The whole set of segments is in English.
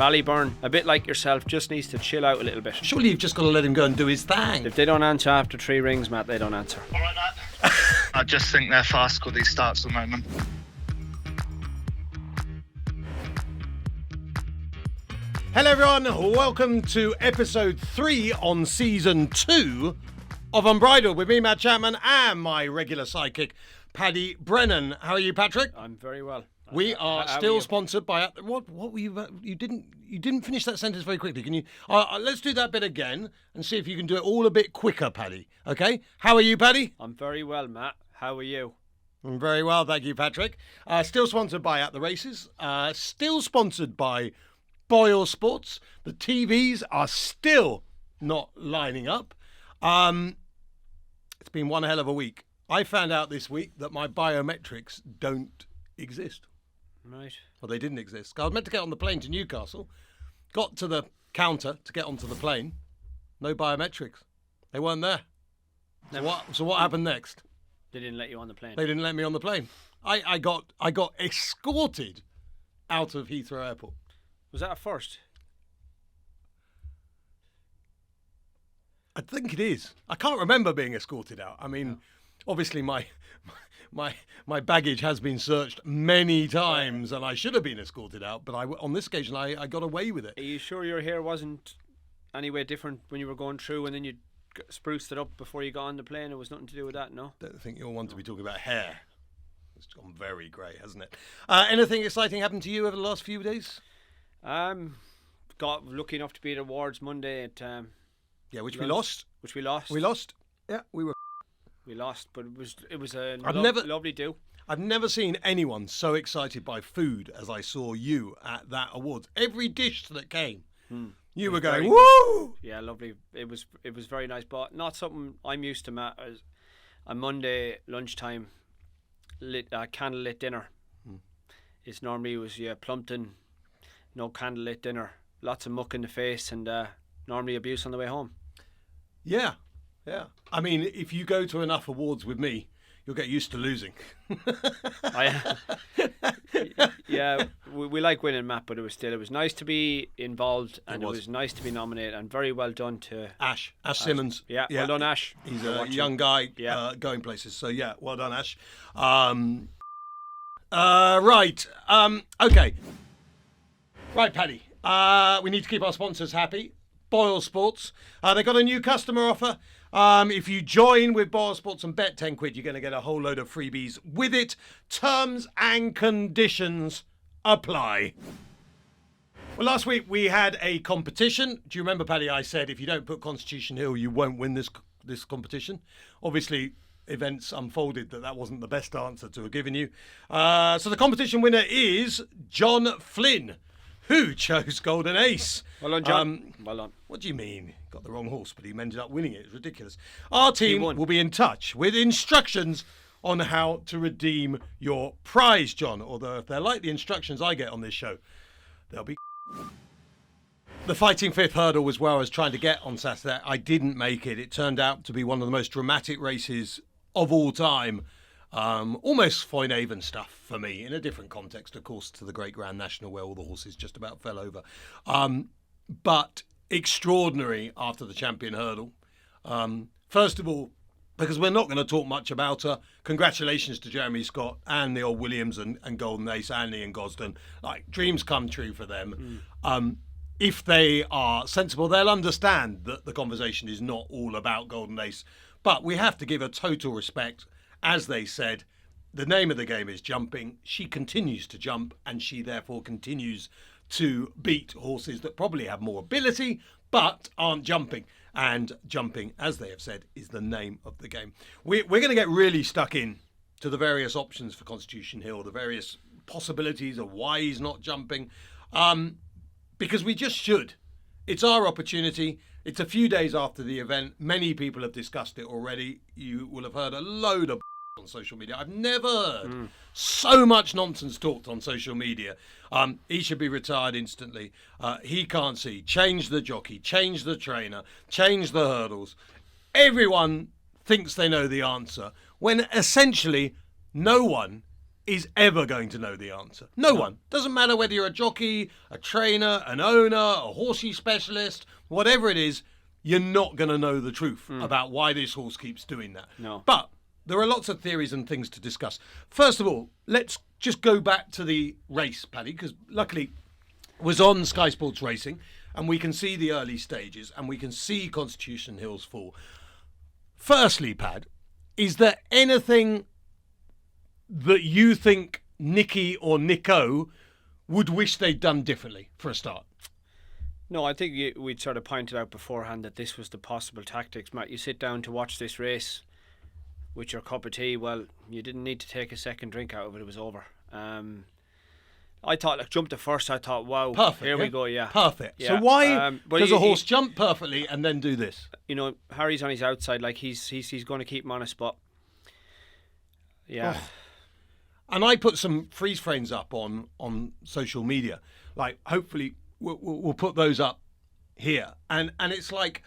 Ballyburn, a bit like yourself, just needs to chill out a little bit. Surely you've just got to let him go and do his thing. If they don't answer after 3 rings, Matt, they don't answer. All right, Matt. I just think they're fast with these starts at the moment. Hello everyone, welcome to episode 3 on season 2 of Unbridled with me, Matt Chapman, and my regular sidekick, Paddy Brennan. How are you, Patrick? I'm very well. We are still sponsored by... What were you... You didn't finish that sentence very quickly. Can you... let's do that bit again and see if you can do it all a bit quicker, Paddy. Okay? How are you, Paddy? I'm very well, Matt. How are you? I'm very well, thank you, Patrick. Still sponsored by At The Races. Still sponsored by BoyleSports. The TVs are still not lining up. It's been one hell of a week. I found out this week that my biometrics don't exist. Right. Well, they didn't exist. I was meant to get on the plane to Newcastle. Got to the counter to get onto the plane. No biometrics. They weren't there. So what happened next? They didn't let you on the plane. They didn't let me on the plane. I got escorted out of Heathrow Airport. Was that a first? I think it is. I can't remember being escorted out. I mean, obviously my baggage has been searched many times, and I should have been escorted out. But on this occasion, I got away with it. Are you sure your hair wasn't any way different when you were going through, and then you spruced it up before you got on the plane? It was nothing to do with that, no? Don't think you'll want to be talking about hair. It's gone very grey, hasn't it? Anything exciting happened to you over the last few days? Got lucky enough to be at awards Monday at which we lost. Which we lost. We lost. Yeah, we were. We lost, but it was a lovely do. I've never seen anyone so excited by food as I saw you at that awards. Every dish that came, you were going woo! Yeah, lovely. It was very nice, but not something I'm used to, Matt. As a Monday lunchtime candlelit dinner. It's normally Plumpton, no candlelit dinner, lots of muck in the face, and normally abuse on the way home. Yeah. I mean, if you go to enough awards with me, you'll get used to losing. Yeah, we like winning, Matt, but it was nice to be involved, and it was nice to be nominated, and very well done to Ash Simmons. Yeah, well done, Ash. He's a young guy going places, so yeah, well done, Ash. Right. Okay. Right, Paddy. We need to keep our sponsors happy. BoyleSports. They got a new customer offer. If you join with BoyleSports and bet 10 quid, you're going to get a whole load of freebies with it. Terms and conditions apply. Well, last week we had a competition. Do you remember, Paddy? I said if you don't put Constitution Hill, you won't win this competition. Obviously, events unfolded that wasn't the best answer to have given you. So the competition winner is John Flynn, who chose Golden Ace. Well done, John. Well done. What do you mean? Got the wrong horse, but he ended up winning it. It's ridiculous. Our team will be in touch with instructions on how to redeem your prize, John. Although if they're like the instructions I get on this show, they'll be... The fighting fifth hurdle was where I was trying to get on Saturday. I didn't make it. It turned out to be one of the most dramatic races of all time. Almost Foynaven stuff for me, in a different context, of course, to the Great Grand National where all the horses just about fell over. But extraordinary after the champion hurdle. First of all, because we're not going to talk much about her, congratulations to Jeremy Scott and the old Williams and Golden Ace and Ian Gosden. Like, dreams come true for them. If they are sensible, they'll understand that the conversation is not all about Golden Ace. But we have to give her total respect. As they said, the name of the game is jumping. She continues to jump, and she therefore continues to beat horses that probably have more ability but aren't jumping. And jumping, as they have said, is the name of the game. We're going to get really stuck in to the various options for Constitution Hill, the various possibilities of why he's not jumping, because we just should. It's our opportunity. It's a few days after the event. Many people have discussed it already. You will have heard a load of on social media. I've never heard so much nonsense talked on social media. He should be retired instantly. He can't see. Change the jockey, change the trainer, change the hurdles. Everyone thinks they know the answer when essentially no one is ever going to know the answer. No one. Doesn't matter whether you're a jockey, a trainer, an owner, a horsey specialist, whatever it is, you're not going to know the truth about why this horse keeps doing that. No. But there are lots of theories and things to discuss. First of all, let's just go back to the race, Paddy, because luckily it was on Sky Sports Racing, and we can see the early stages, and we can see Constitution Hill's fall. Firstly, Pad, is there anything that you think Nicky or Nico would wish they'd done differently for a start? No, I think we'd sort of pointed out beforehand that this was the possible tactics, Matt. You sit down to watch this race with your cup of tea, well, you didn't need to take a second drink out of it. It was over. I thought, like, jump to first, I thought, wow, perfect, here we go, yeah. Perfect. Yeah. So why does a horse he, jump perfectly and then do this? You know, Harry's on his outside, like he's going to keep him on a spot. Yeah. Oh. And I put some freeze frames up on social media. Like, hopefully we'll put those up here. And it's like,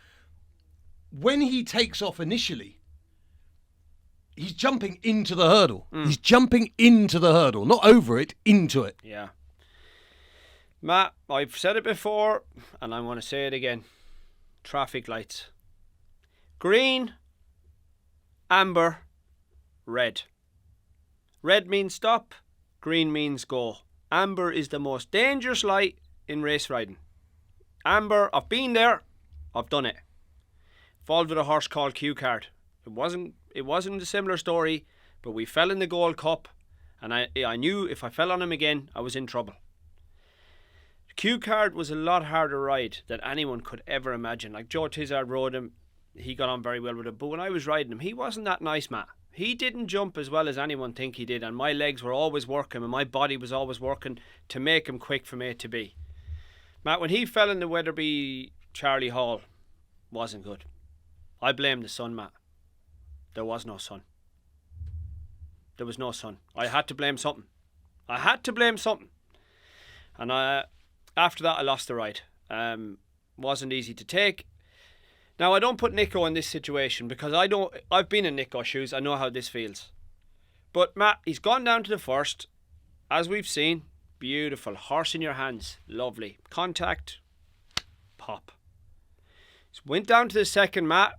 when he takes off initially, he's jumping into the hurdle. He's jumping into the hurdle, not over it, into it. Yeah. Matt, I've said it before, and I want to say it again. Traffic lights. Green, amber, red. Red means stop, green means go. Amber is the most dangerous light in race riding. Amber, I've been there, I've done it. Followed with a horse called Q Card. It wasn't a similar story, but we fell in the Gold Cup, and I knew if I fell on him again, I was in trouble. Q Card was a lot harder ride than anyone could ever imagine. Like, Joe Tizard rode him, he got on very well with him, but when I was riding him, he wasn't that nice, Matt. He didn't jump as well as anyone think he did, and my legs were always working and my body was always working to make him quick from A to B. Matt, when he fell in the Weatherby Charlie Hall, wasn't good. I blame the sun, Matt. There was no sun. There was no sun. I had to blame something. And after that, I lost the ride. Wasn't easy to take. Now, I don't put Nico in this situation because I've been in Nico's shoes. I know how this feels. But Matt, he's gone down to the first. As we've seen, beautiful. Horse in your hands. Lovely. Contact. Pop. He's went down to the second, Matt.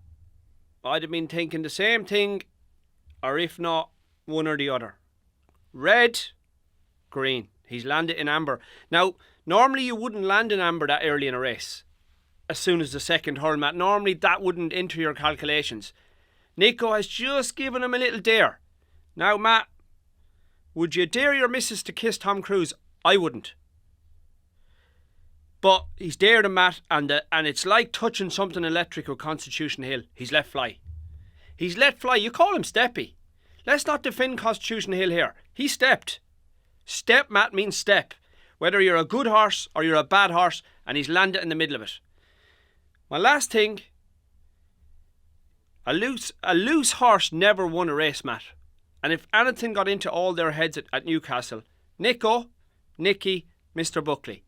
I'd have been thinking the same thing, or if not, one or the other. Red, green. He's landed in amber. Now, normally you wouldn't land in amber that early in a race. As soon as the second hurl, Matt. Normally that wouldn't enter your calculations. Nico has just given him a little dare. Now, Matt, would you dare your missus to kiss Tom Cruise? I wouldn't. But he's dared him, Matt, and it's like touching something electric with Constitution Hill. He's let fly. He's let fly. You call him steppy. Let's not defend Constitution Hill here. He stepped. Step, Matt, means step. Whether you're a good horse or you're a bad horse, and he's landed in the middle of it. My last thing, a loose horse never won a race, Matt. And if anything got into all their heads at Newcastle, Nico, Nicky, Mr. Buckley.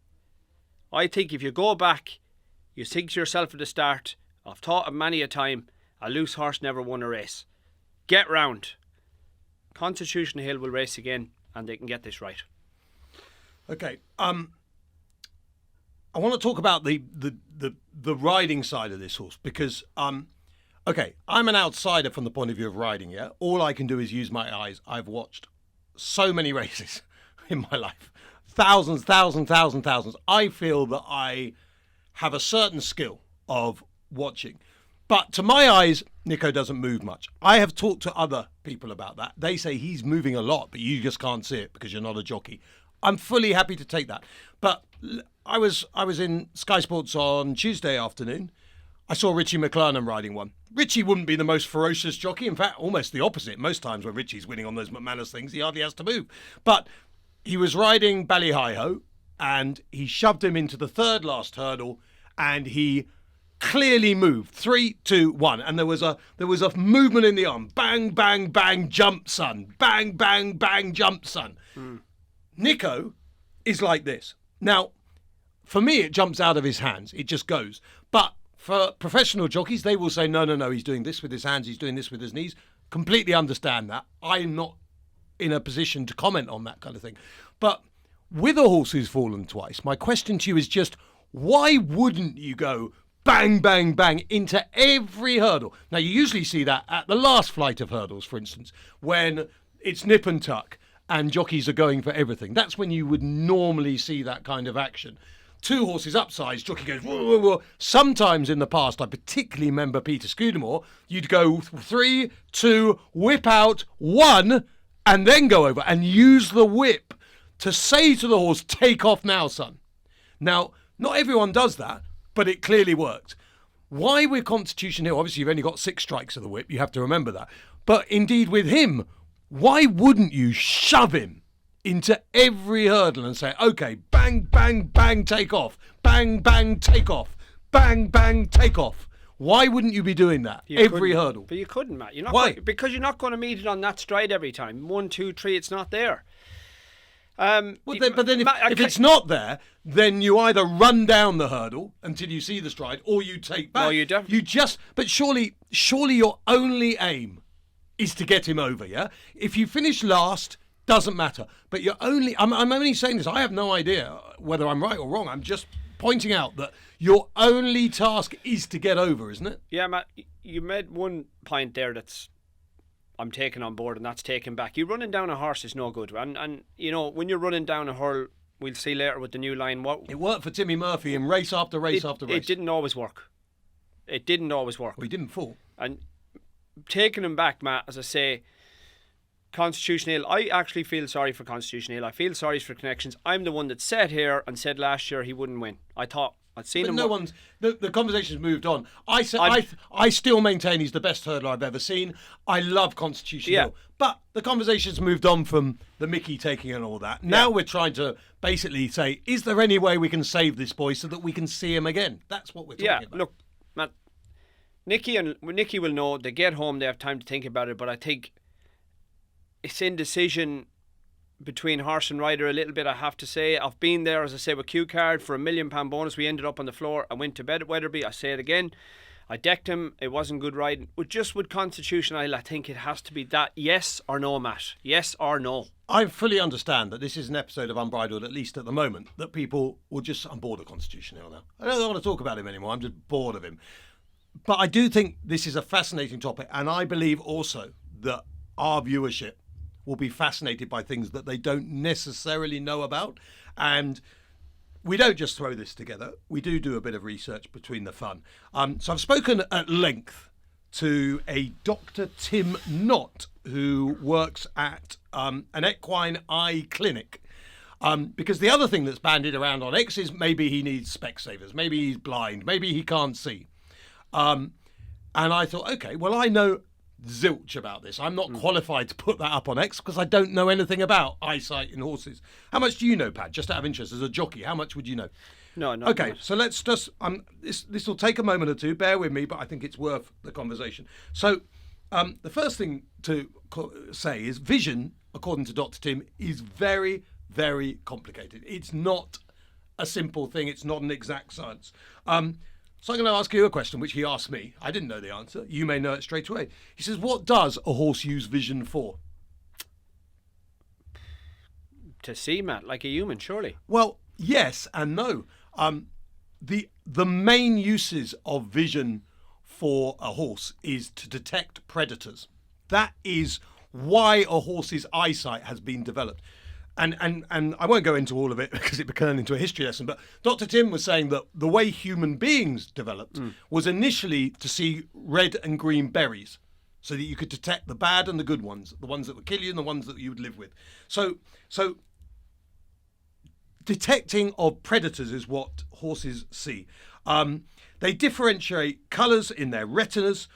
I think if you go back, you think to yourself at the start, I've thought of many a time, a loose horse never won a race. Get round. Constitution Hill will race again, and they can get this right. Okay. I want to talk about the riding side of this horse because, okay, I'm an outsider from the point of view of riding, yeah? All I can do is use my eyes. I've watched so many races in my life. Thousands. I feel that I have a certain skill of watching. But to my eyes, Nico doesn't move much. I have talked to other people about that. They say he's moving a lot, but you just can't see it because you're not a jockey. I'm fully happy to take that. But I was in Sky Sports on Tuesday afternoon. I saw Richie McClernand riding one. Richie wouldn't be the most ferocious jockey. In fact, almost the opposite. Most times when Richie's winning on those McManus things, he hardly has to move. But he was riding Ballyburn and he shoved him into the third last hurdle and he clearly moved. 3, 2, 1. And there was a movement in the arm. Bang, bang, bang, jump, son. Bang, bang, bang, jump, son. Nico is like this. Now, for me, it jumps out of his hands. It just goes. But for professional jockeys, they will say, no, he's doing this with his hands, he's doing this with his knees. Completely understand that. I'm not in a position to comment on that kind of thing. But with a horse who's fallen twice, my question to you is just, why wouldn't you go bang, bang, bang into every hurdle? Now, you usually see that at the last flight of hurdles, for instance, when it's nip and tuck and jockeys are going for everything. That's when you would normally see that kind of action. Two horses upsize, jockey goes, whoa, whoa, whoa. Sometimes in the past, I particularly remember Peter Scudamore, you'd go 3, 2, whip out, 1, and then go over and use the whip to say to the horse, take off now, son. Now, not everyone does that, but it clearly worked. Why with Constitution Hill? Obviously, you've only got 6 strikes of the whip. You have to remember that. But indeed, with him, why wouldn't you shove him into every hurdle and say, okay, bang, bang, bang, take off. Bang, bang, take off. Bang, bang, take off. Why wouldn't you be doing that every hurdle? But you couldn't, Matt. Why? Because you're not going to meet it on that stride every time. 1, 2, 3, it's not there. But then if it's not there, then you either run down the hurdle until you see the stride, or you take back. No, you don't. But surely your only aim is to get him over, yeah? If you finish last, doesn't matter. But I'm only saying this, I have no idea whether I'm right or wrong. I'm just pointing out that your only task is to get over, isn't it? Yeah, Matt, you made one point there that's I'm taking on board, and that's taking back. You running down a horse is no good. And you know, when you're running down a hurl, we'll see later with the new line. It worked for Timmy Murphy in race after race after race. It didn't always work. It didn't always work. Well, he didn't fall. And taking him back, Matt, as I say, Constitution Hill, I actually feel sorry for Constitution Hill. I feel sorry for Connections. I'm the one that sat here and said last year he wouldn't win. I thought I'd seen him. The conversation's moved on. I still maintain he's the best hurdler I've ever seen. I love Constitution Hill. But the conversation's moved on from the Mickey taking and all that. Now we're trying to basically say, is there any way we can save this boy so that we can see him again? That's what we're talking about. Look, Matt, Nicky will know. They get home, they have time to think about it. But I think it's indecision between horse and rider a little bit, I have to say. I've been there, as I say, with Q Card for £1 million bonus. We ended up on the floor. I went to bed at Wetherby. I say it again. I decked him. It wasn't good riding. But just with Constitution Isle, I think it has to be that yes or no, Matt. Yes or no. I fully understand that this is an episode of Unbridled, at least at the moment, that people will just... I'm bored of Constitution Hill now. I don't want to talk about him anymore. I'm just bored of him. But I do think this is a fascinating topic. And I believe also that our viewership will be fascinated by things that they don't necessarily know about. And we don't just throw this together. We do a bit of research between the fun. So I've spoken at length to a Dr. Tim Knott, who works at an equine eye clinic. Because the other thing that's bandied around on X is maybe he needs Specsavers, maybe he's blind, maybe he can't see. And I thought, okay, well, I know zilch about this. I'm not qualified to put that up on X because I don't know anything about eyesight in horses. How much do you know, Pat? Just out of interest, as a jockey, how much would you know? No. Okay, so let's just this will take a moment or two. Bear with me, but I think it's worth the conversation. So, the first thing to say is vision, according to Dr. Tim, is very, very complicated. It's not a simple thing. It's not an exact science. So I'm going to ask you a question, which he asked me. I didn't know the answer. You may know it straight away. He says, what does a horse use vision for? To see, Matt, like a human, surely. Well, yes and no. The main uses of vision for a horse is to detect predators. That is why a horse's eyesight has been developed. And I won't go into all of it because it would turn into a history lesson, but Dr. Tim was saying that the way human beings developed was initially to see red and green berries so that you could detect the bad and the good ones, the ones that would kill you and the ones that you would live with. So detecting of predators is what horses see. They differentiate colours in their retinas.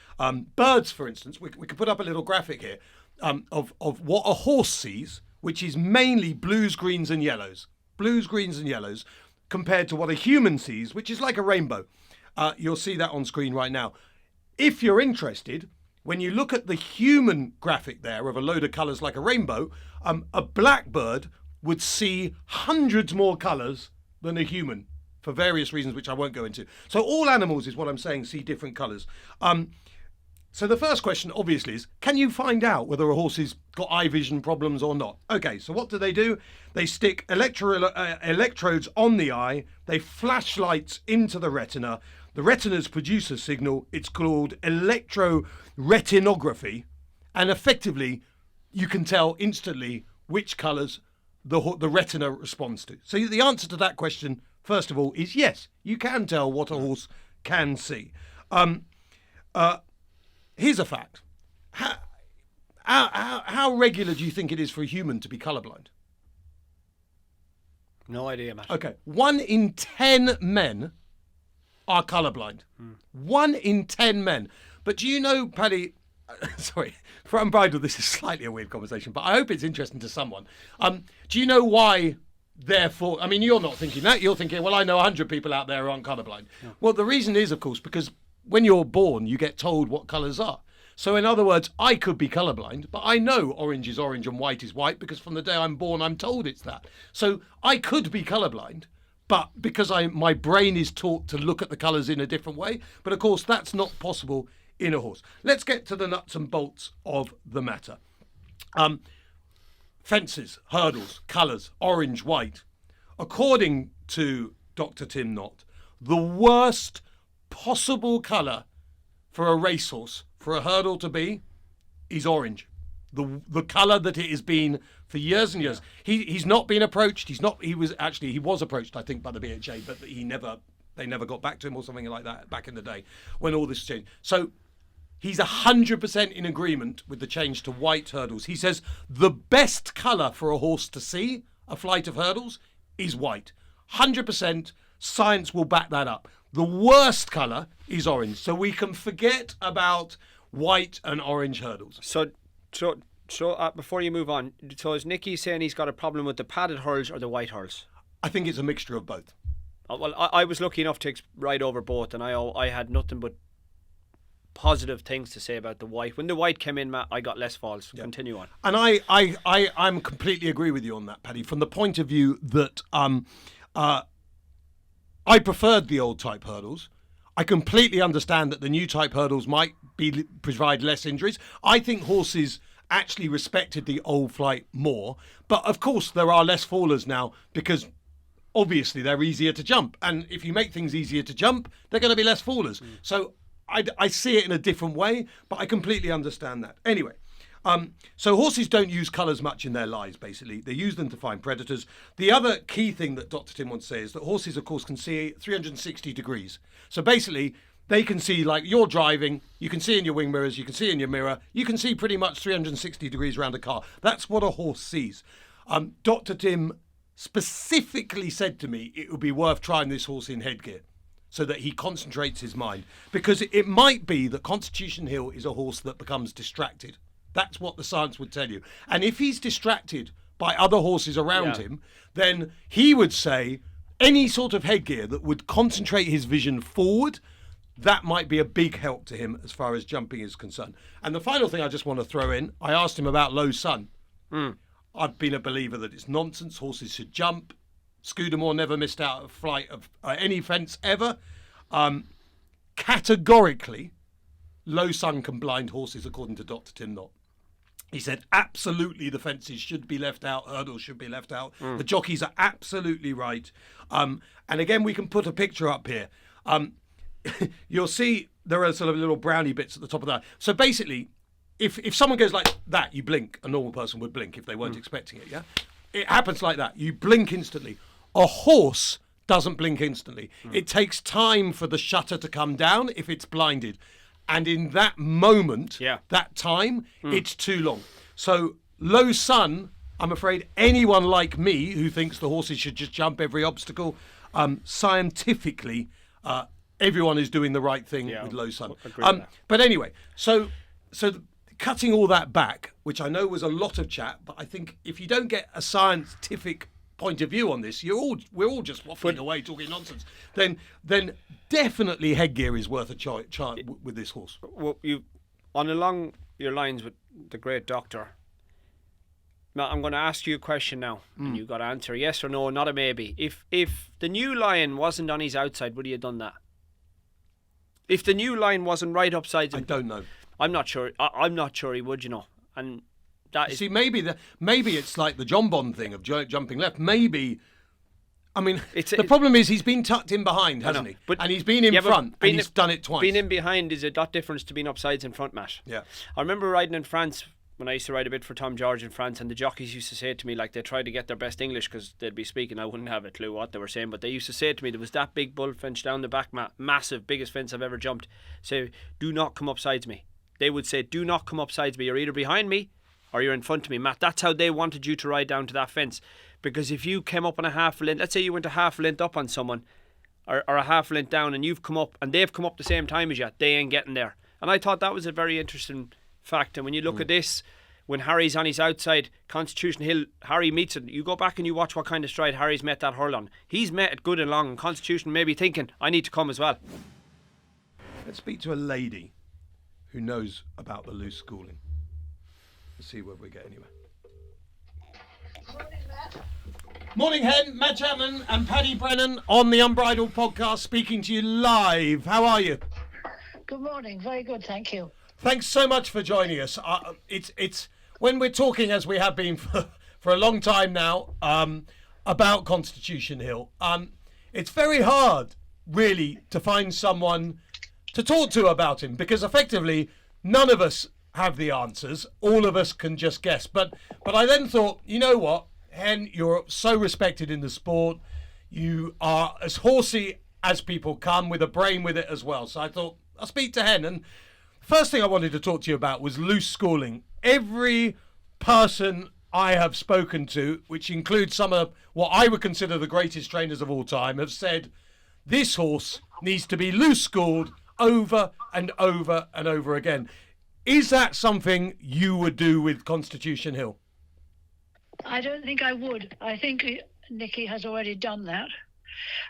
Birds, for instance, we could put up a little graphic here of what a horse sees, which is mainly blues, greens and yellows. Blues, greens and yellows compared to what a human sees, which is like a rainbow. You'll see that on screen right now. If you're interested, when you look at the human graphic there of a load of colours like a rainbow, a blackbird would see hundreds more colours than a human for various reasons, which I won't go into. So all animals, is what I'm saying, see different colours. So the first question, obviously, is can you find out whether a horse has got eye vision problems or not? Okay, so what do? They stick electrodes on the eye. They flash lights into the retina. The retinas produce a signal. It's called electroretinography. And effectively, you can tell instantly which colours the retina responds to. So the answer to that question, first of all, is yes, you can tell what a horse can see. Here's a fact. How regular do you think it is for a human to be colourblind? No idea, Matt. Okay, 1 in 10 men are colourblind. 1 in 10 men. But do you know, Paddy, sorry, for Unbridled, this is slightly a weird conversation, but I hope it's interesting to someone. Do you know why, therefore, I mean, you're not thinking that. You're thinking, well, I know 100 people out there who aren't colourblind. Yeah. Well, the reason is, of course, because when you're born, you get told what colours are. So in other words, I could be colourblind, but I know orange is orange and white is white because from the day I'm born, I'm told it's that. So I could be colourblind, but because my brain is taught to look at the colours in a different way. But of course, that's not possible in a horse. Let's get to the nuts and bolts of the matter. Fences, hurdles, colours, orange, white. According to Dr. Tim Knott, the worst possible colour for a racehorse, for a hurdle to be, is orange. The colour that it has been for years and years. He's not been approached. He was approached, I think, by the BHA, but they never got back to him or something like that back in the day when all this changed. So he's 100% in agreement with the change to white hurdles. He says the best colour for a horse to see a flight of hurdles is white. 100%. Science will back that up. The worst colour is orange. So we can forget about white and orange hurdles. So before you move on, so is Nicky saying he's got a problem with the padded hurls or the white hurls? I think it's a mixture of both. Well, I was lucky enough to ride over both, and I had nothing but positive things to say about the white. When the white came in, Matt, I got less falls. Yeah. Continue on. And I'm completely agree with you on that, Paddy, from the point of view that I preferred the old type hurdles. I completely understand that the new type hurdles might provide less injuries. I think horses actually respected the old flight more. But of course, there are less fallers now because obviously they're easier to jump. And if you make things easier to jump, they're going to be less fallers. So I see it in a different way, but I completely understand that. Anyway, so horses don't use colours much in their lives, basically. They use them to find predators. The other key thing that Dr. Tim wants to say is that horses, of course, can see 360 degrees. So basically, they can see, like you're driving, you can see in your wing mirrors, you can see in your mirror, you can see pretty much 360 degrees around a car. That's what a horse sees. Dr. Tim specifically said to me it would be worth trying this horse in headgear so that he concentrates his mind. Because it might be that Constitution Hill is a horse that becomes distracted. That's what the science would tell you. And if he's distracted by other horses around him, then he would say any sort of headgear that would concentrate his vision forward, that might be a big help to him as far as jumping is concerned. And the final thing I just want to throw in, I asked him about low sun. I've been a believer that it's nonsense. Horses should jump. Scudamore never missed out a flight of any fence ever. Categorically, low sun can blind horses, according to Dr. Tim Knott. He said, absolutely, the fences should be left out, hurdles should be left out. The jockeys are absolutely right. And again, we can put a picture up here. You'll see there are sort of little brownie bits at the top of that. So basically, if someone goes like that, you blink. A normal person would blink if they weren't expecting it, yeah? It happens like that. You blink instantly. A horse doesn't blink instantly. It takes time for the shutter to come down if it's blinded. And in that moment, that time, it's too long. So low sun, I'm afraid anyone like me who thinks the horses should just jump every obstacle, scientifically, everyone is doing the right thing with low sun. But anyway, so cutting all that back, which I know was a lot of chat, but I think if you don't get a scientific point of view on this, we're all just waffling away talking nonsense. Then definitely headgear is worth a try with this horse. Well, along your lines with the great doctor. Now, I'm going to ask you a question now, and you've got to answer yes or no, not a maybe. If the new lion wasn't on his outside, would he have done that? If the new line wasn't right upside him, I don't know. I'm not sure. I'm not sure he would, and that is... See, maybe it's like the Jonbon thing of jumping left. Maybe, I mean, the problem is he's been tucked in behind, hasn't he? And he's been in front, and he's done it twice. Being in behind is a lot different to being upsides in front, Matt. Yeah. I remember riding in France when I used to ride a bit for Tom George in France, and the jockeys used to say to me, like, they tried to get their best English because they'd be speaking. I wouldn't have a clue what they were saying, but they used to say to me, there was that big bull fence down the back, massive, biggest fence I've ever jumped. Say, do not come upsides me. They would say, do not come upsides me. You're either behind me or you're in front of me, Matt. That's how they wanted you to ride down to that fence. Because if you came up on a half a length, let's say you went a half a length up on someone, or a half a length down, and you've come up, and they've come up the same time as you, they ain't getting there. And I thought that was a very interesting fact. And when you look at this, when Harry's on his outside, Constitution Hill, Harry meets it. You go back and you watch what kind of stride Harry's met that hurl on. He's met it good and long, and Constitution may be thinking, I need to come as well. Let's speak to a lady who knows about the loose schooling. Let's see whether we get anywhere. Morning, Matt. Morning, Hen. Matt Chapman and Paddy Brennan on the Unbridled podcast, speaking to you live. How are you? Good morning. Very good, thank you. Thanks so much for joining us. It's when we're talking, as we have been for a long time now, about Constitution Hill. It's very hard, really, to find someone to talk to about him, because effectively none of us have the answers. All of us can just guess. But I then thought, you know what, Hen, you're so respected in the sport. You are as horsey as people come, with a brain with it as well. So I thought, I'll speak to Hen. And first thing I wanted to talk to you about was loose schooling. Every person I have spoken to, which includes some of what I would consider the greatest trainers of all time, have said this horse needs to be loose schooled over and over and over again. Is that something you would do with Constitution Hill? I don't think I would. I think Nicky has already done that.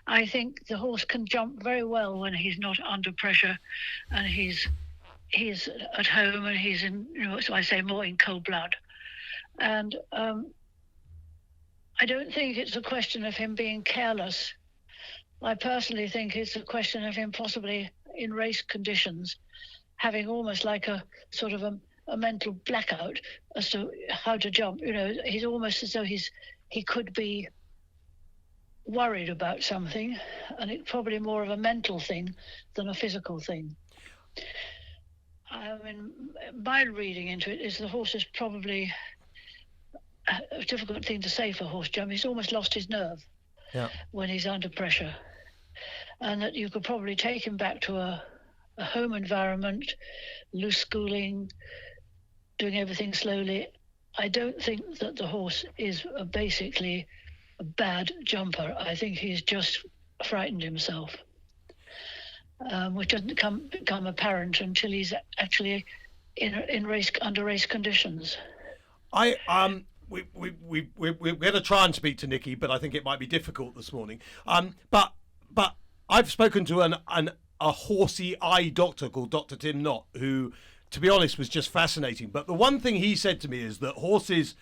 I think the horse can jump very well when he's not under pressure and he's at home and he's in, so I say, more in cold blood. And I don't think it's a question of him being careless. I personally think it's a question of him possibly in race conditions having almost like a sort of a mental blackout as to how to jump. He's almost as though he could be worried about something, and it's probably more of a mental thing than a physical thing. I mean, my reading into it is the horse is probably a difficult thing to say for horse jump. He's almost lost his nerve when he's under pressure, and that you could probably take him back to a home environment, loose schooling, doing everything slowly. I don't think that the horse is basically a bad jumper. I think he's just frightened himself, which doesn't become apparent until he's actually in under race conditions. We're going to try and speak to Nicky, but I think it might be difficult this morning. But I've spoken to a horsey eye doctor called Dr. Tim Knott, who, to be honest, was just fascinating. But the one thing he said to me is that horses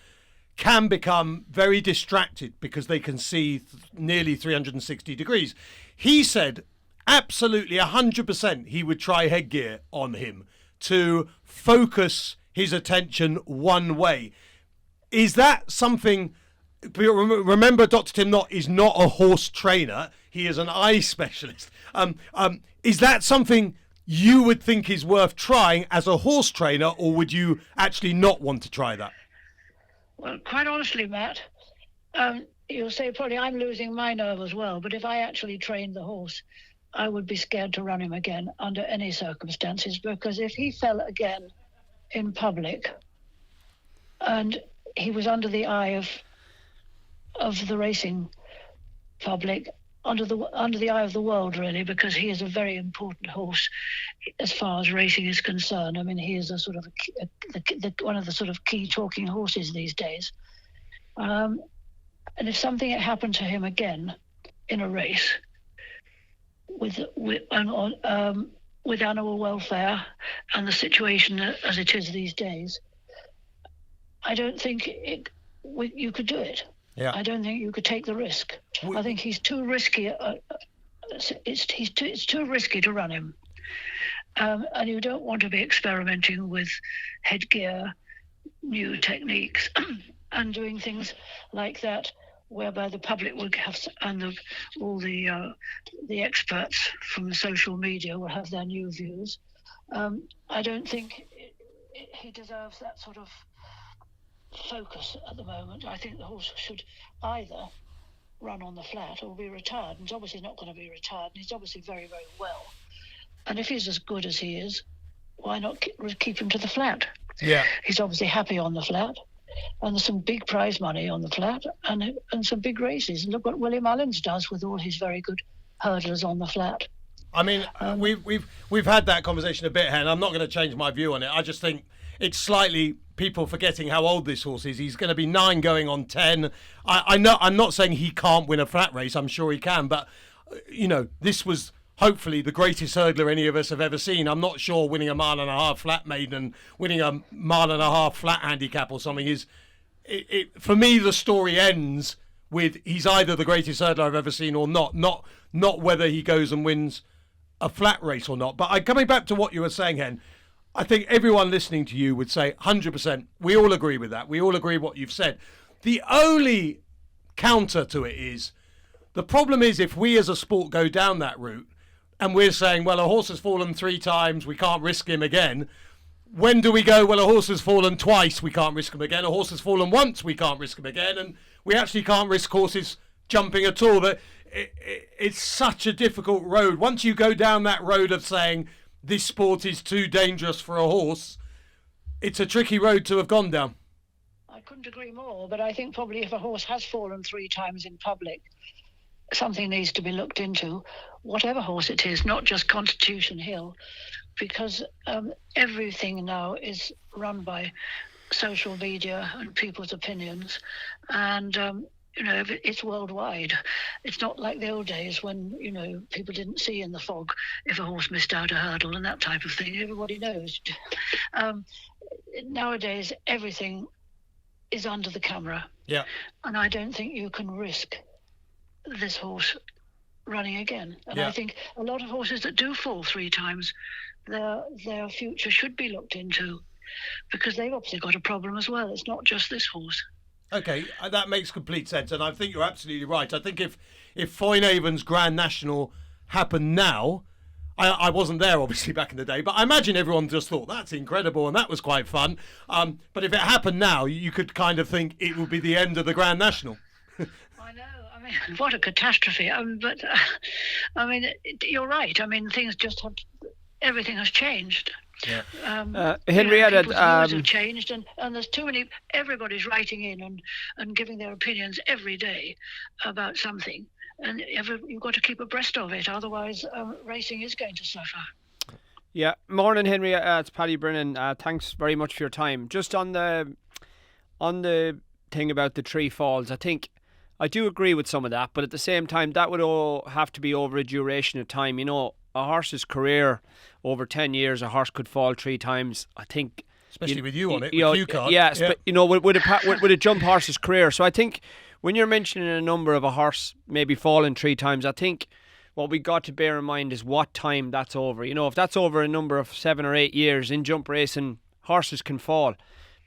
can become very distracted because they can see nearly 360 degrees. He said absolutely 100% he would try headgear on him to focus his attention one way. Is that something... Remember, Dr. Tim Knott is not a horse trainer. He is an eye specialist. Is that something you would think is worth trying as a horse trainer, or would you actually not want to try that? Well, quite honestly, Matt, you'll say probably I'm losing my nerve as well, but if I actually trained the horse, I would be scared to run him again under any circumstances, because if he fell again in public and he was under the eye of the racing public, under the eye of the world, really, because he is a very important horse as far as racing is concerned. I mean, he is a sort of one of the sort of key talking horses these days. And if something had happened to him again in a race with animal welfare and the situation as it is these days, I don't think you could do it. Yeah. I don't think you could take the risk. I think he's too risky. It's too risky to run him. And you don't want to be experimenting with headgear, new techniques, and doing things like that, whereby the public will have, and all the experts from social media will have their new views. I don't think he deserves that sort of focus at the moment. I think the horse should either run on the flat or be retired. And he's obviously not going to be retired. And he's obviously very, very well. And if he's as good as he is, why not keep him to the flat? Yeah. He's obviously happy on the flat. And there's some big prize money on the flat and some big races. And look what Willie Mullins does with all his very good hurdlers on the flat. I mean, we've had that conversation a bit, Hen. I'm not going to change my view on it. I just think it's slightly people forgetting how old this horse is. He's going to be 9 going on 10. I know I'm not saying he can't win a flat race. I'm sure he can. But, this was hopefully the greatest hurdler any of us have ever seen. I'm not sure winning a 1.5 mile flat maiden, winning a 1.5 mile flat handicap or something is... for me, the story ends with he's either the greatest hurdler I've ever seen or not whether he goes and wins a flat race or not. But coming back to what you were saying, Hen, I think everyone listening to you would say 100%. We all agree with that. We all agree what you've said. The only counter to it is the problem is if we as a sport go down that route and we're saying, well, a horse has fallen 3 times, we can't risk him again. When do we go, well, a horse has fallen twice, we can't risk him again. A horse has fallen once, we can't risk him again. And we actually can't risk horses jumping at all. But it's such a difficult road. Once you go down that road of saying this sport is too dangerous for a horse, it's a tricky road to have gone down. I couldn't agree more, but I think probably if a horse has fallen 3 times in public, something needs to be looked into, whatever horse it is, not just Constitution Hill, because everything now is run by social media and people's opinions, and it's worldwide. It's not like the old days when people didn't see in the fog if a horse missed out a hurdle and that type of thing. Everybody knows. Nowadays everything is under the camera. Yeah. And I don't think you can risk this horse running again. And yeah. I think a lot of horses that do fall 3 times, their future should be looked into, because they've obviously got a problem as well. It's not just this horse. Okay, that makes complete sense, and I think you're absolutely right. I think if Foynehaven's Grand National happened now, I wasn't there obviously back in the day, but I imagine everyone just thought that's incredible and that was quite fun. But if it happened now, you could kind of think it would be the end of the Grand National. I know. I mean, what a catastrophe. You're right. I mean, things just everything has changed. Yeah. Henrietta, people's views have changed, and there's too many. Everybody's writing in and giving their opinions every day about something, and you've got to keep abreast of it. Otherwise, racing is going to suffer. Yeah. Morning, Henrietta. It's Paddy Brennan. Thanks very much for your time. Just on the thing about the 3 falls, I think I do agree with some of that, but at the same time, that would all have to be over a duration of time. A horse's career, over 10 years, a horse could fall 3 times. I think, especially with you on it, with you can't. Yeah, but with a jump horse's career. So I think when you're mentioning a number of a horse maybe falling 3 times, I think what we got to bear in mind is what time that's over. If that's over a number of 7 or 8 years in jump racing, horses can fall.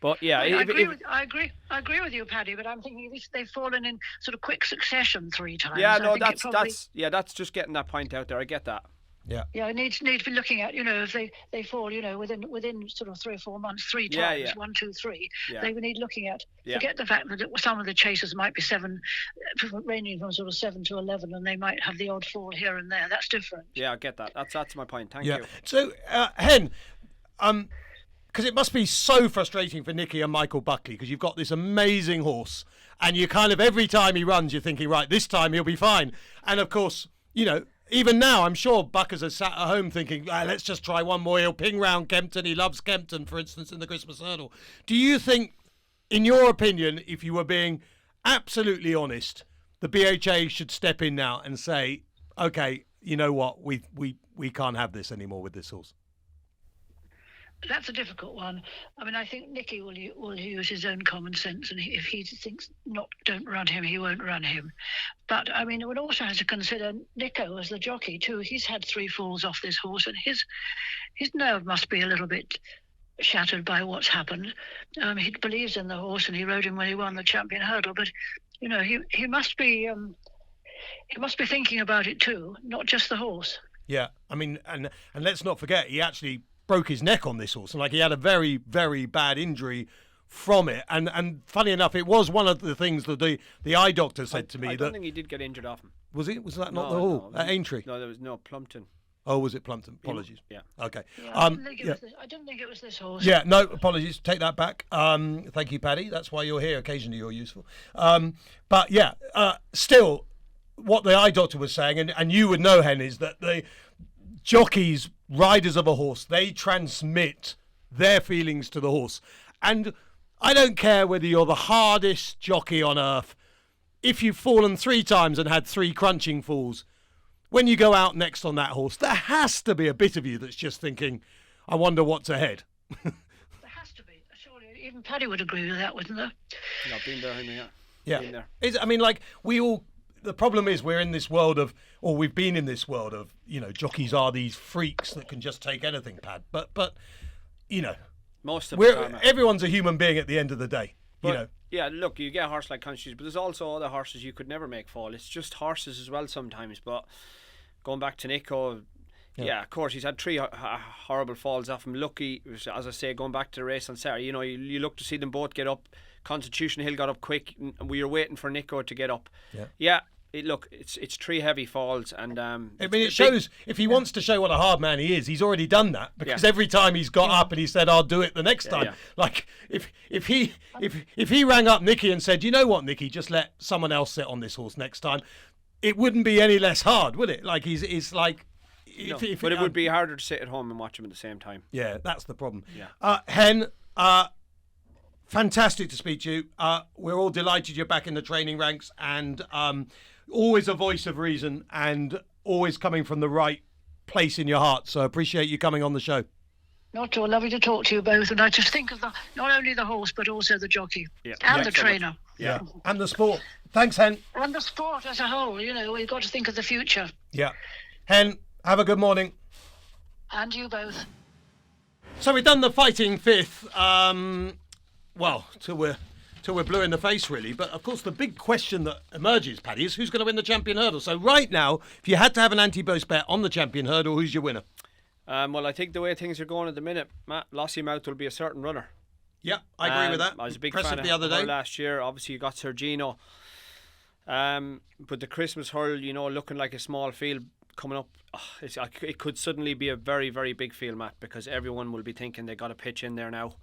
But yeah, I agree with you, Paddy. But I'm thinking if they've fallen in sort of quick succession 3 times. Yeah, no, that's just getting that point out there. I get that. Yeah. Yeah, it needs to be looking at, if they fall, within sort of 3 or 4 months, 3 times, yeah. 1, 2, 3. Yeah. They would need looking at. Yeah. Forget the fact that some of the chasers might be 7, ranging from sort of 7 to 11, and they might have the odd fall here and there. That's different. Yeah, I get that. That's my point. Thank you. So, Hen, because it must be so frustrating for Nicky and Michael Buckley, because you've got this amazing horse, and you kind of every time he runs, you're thinking, right, this time he'll be fine. And of course, even now, I'm sure Buckers has sat at home thinking, let's just try one more. He'll ping round Kempton. He loves Kempton, for instance, in the Christmas Hurdle. Do you think, in your opinion, if you were being absolutely honest, the BHA should step in now and say, okay, you know what, we can't have this anymore with this horse? That's a difficult one. I mean, I think Nicky will use his own common sense, and if he thinks don't run him, he won't run him. But I mean, one also has to consider Nico as the jockey too. He's had 3 falls off this horse, and his nerve must be a little bit shattered by what's happened. He believes in the horse, and he rode him when he won the Champion Hurdle. But he must be thinking about it too, not just the horse. Yeah, I mean, and let's not forget, he actually broke his neck on this horse, and he had a very, very bad injury from it. And funny enough, it was one of the things that the eye doctor said to me. I don't think he did get injured off him. Was he? Was that not the Hall at Aintree? No, there was no Plumpton. Oh, was it Plumpton? Apologies. Yeah. Okay. Yeah, I didn't think it was this horse. Yeah, no, apologies. Take that back. Thank you, Paddy. That's why you're here. Occasionally you're useful. But yeah, still, what the eye doctor was saying, and you would know, Hen, is that the jockeys, riders of a horse, they transmit their feelings to the horse. And I don't care whether you're the hardest jockey on earth. If you've fallen 3 times and had 3 crunching falls, when you go out next on that horse, there has to be a bit of you that's just thinking, I wonder what's ahead. There has to be. Surely even Paddy would agree with that, wouldn't there? Yeah, I've been there, Henry, yeah. Yeah. Been there. I mean, the problem is we're in this world of, or we've been in this world of, jockeys are these freaks that can just take anything, Pad. But most of them. Everyone's a human being at the end of the day. But, yeah, look, you get a horse like Constitution, but there's also other horses you could never make fall. It's just horses as well sometimes. But going back to Nico, yeah, of course, he's had 3 horrible falls off him. Lucky, as I say, going back to the race on Saturday, you look to see them both get up. Constitution Hill got up quick, and we were waiting for Nico to get up. Yeah. It's 3 heavy falls, and I mean, it shows if he wants to show what a hard man he is. He's already done that because every time he's got up and he said, "I'll do it the next time." Yeah. Like if he rang up Nicky and said, "You know what, Nicky, just let someone else sit on this horse next time," it wouldn't be any less hard, would it? Like he's like. But it would be harder to sit at home and watch him at the same time. Yeah, that's the problem. Yeah. Hen. Fantastic to speak to you. We're all delighted you're back in the training ranks, and always a voice of reason and always coming from the right place in your heart. So appreciate you coming on the show. Not at all. Lovely to talk to you both. And I just think of not only the horse, but also the jockey and the trainer. Yeah, and the sport. Thanks, Hen. And the sport as a whole. We've got to think of the future. Yeah. Hen, have a good morning. And you both. So we've done the fighting fifth. Till we're blue in the face, really. But, of course, the big question that emerges, Paddy, is who's going to win the Champion Hurdle? So right now, if you had to have an ante-post bet on the Champion Hurdle, who's your winner? Well, I think the way things are going at the minute, Matt, Lossiemouth will be a certain runner. Yeah, I agree with that. I was a big fan of the other day. Last year. Obviously, you got Sergino. But the Christmas Hurl, looking like a small field coming up, it could suddenly be a very, very big field, Matt, because everyone will be thinking they got a pitch in there now.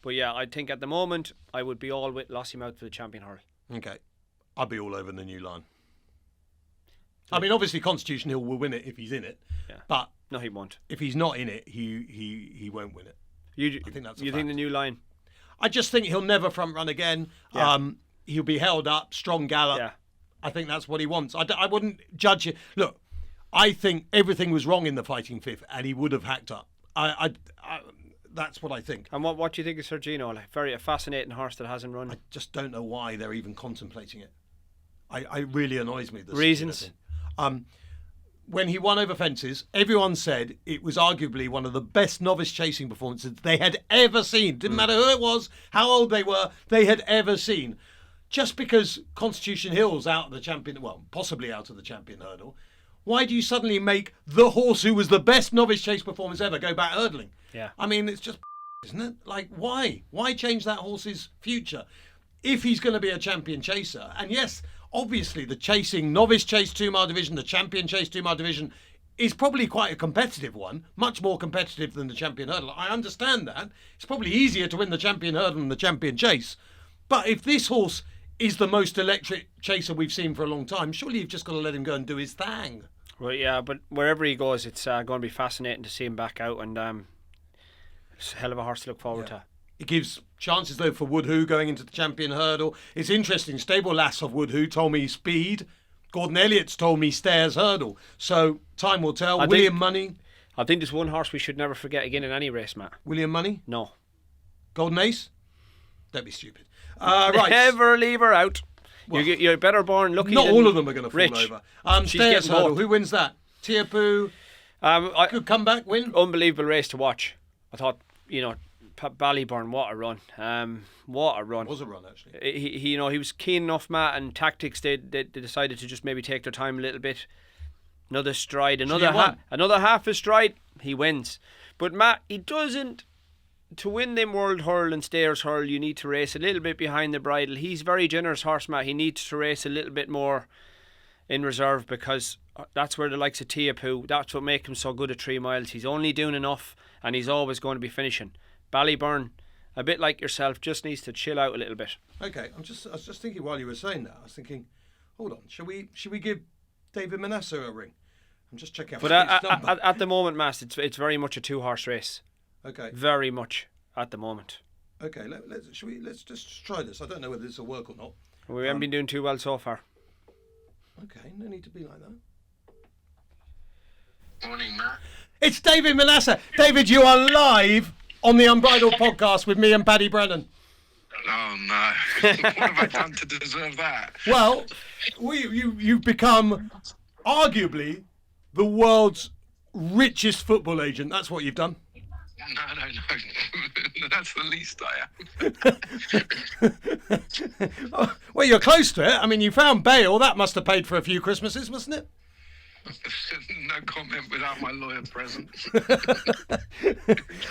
But yeah, I think at the moment I would be all with Lossiemouth for the Champion Hurl. Okay, I'd be all over the new line. I mean, obviously Constitution Hill will win it if he's in it. Yeah. But no, he won't. If he's not in it, he won't win it. I think that's. You think the new line? I just think he'll never front run again. Yeah. He'll be held up, strong gallop. Yeah. I think that's what he wants. I wouldn't judge it. Look, I think everything was wrong in the fighting fifth, and he would have hacked up. That's what I think. And what do you think of Sergino? A fascinating horse that hasn't run. I just don't know why they're even contemplating it. I really annoys me. Reasons? When he won over fences, everyone said it was arguably one of the best novice chasing performances they had ever seen. Didn't matter who it was, how old they were, they had ever seen. Just because Constitution Hill's out of the champion, well, possibly out of the Champion Hurdle, why do you suddenly make the horse who was the best novice chase performance ever go back hurdling? Yeah. I mean, it's just, isn't it? Like, why? Why change that horse's future if he's going to be a champion chaser? And yes, obviously the chasing novice chase 2-mile division, the champion chase 2-mile division is probably quite a competitive one, much more competitive than the Champion Hurdle. I understand that. It's probably easier to win the Champion Hurdle than the champion chase. But if this horse is the most electric chaser we've seen for a long time, surely you've just got to let him go and do his thing. Well, yeah, but wherever he goes, it's going to be fascinating to see him back out, and it's a hell of a horse to look forward to. It gives chances, though, for Woodhoo going into the Champion Hurdle. It's interesting, Stable Lass of Woodhoo told me speed. Gordon Elliott's told me Stairs Hurdle. So time will tell. William Money. I think there's one horse we should never forget again in any race, Matt. William Money? No. Golden Ace? Don't be stupid. Right. Never leave her out. Well, you're better born lucky. Not than all of them are going to fall rich. over. Stairs getting hurdle. both. Who wins that? Tiapu. Good comeback win. Unbelievable race to watch. I thought, Ballyburn, what a run. What a run. It was a run, actually. He was keen enough, Matt, and tactics, they decided to just maybe take their time a little bit. Another stride, another half a stride, he wins. But Matt, he doesn't. To win them World Hurl and Stayers Hurl, you need to race a little bit behind the bridle. He's very generous horse, Matt. He needs to race a little bit more in reserve, because that's where the likes of Tiapu, that's what makes him so good at 3 miles. He's only doing enough, and he's always going to be finishing. Ballyburn, a bit like yourself, just needs to chill out a little bit. Okay, I was just thinking while you were saying that, I was thinking, hold on, should we give David Manasseh a ring? I'm just checking out. But at the moment, Matt, it's very much a 2-horse race. Okay. Very much at the moment. Okay, let's just try this. I don't know whether this will work or not. We haven't been doing too well so far. Okay, no need to be like that. Morning, Matt. It's David Manasseh. David, you are live on the Unbridled podcast with me and Paddy Brennan. Oh no! What have I done to deserve that? Well, you've become arguably the world's richest football agent. That's what you've done. No. That's the least I am. Well, you're close to it. I mean, you found bail. That must have paid for a few Christmases, mustn't it? No comment without my lawyer present.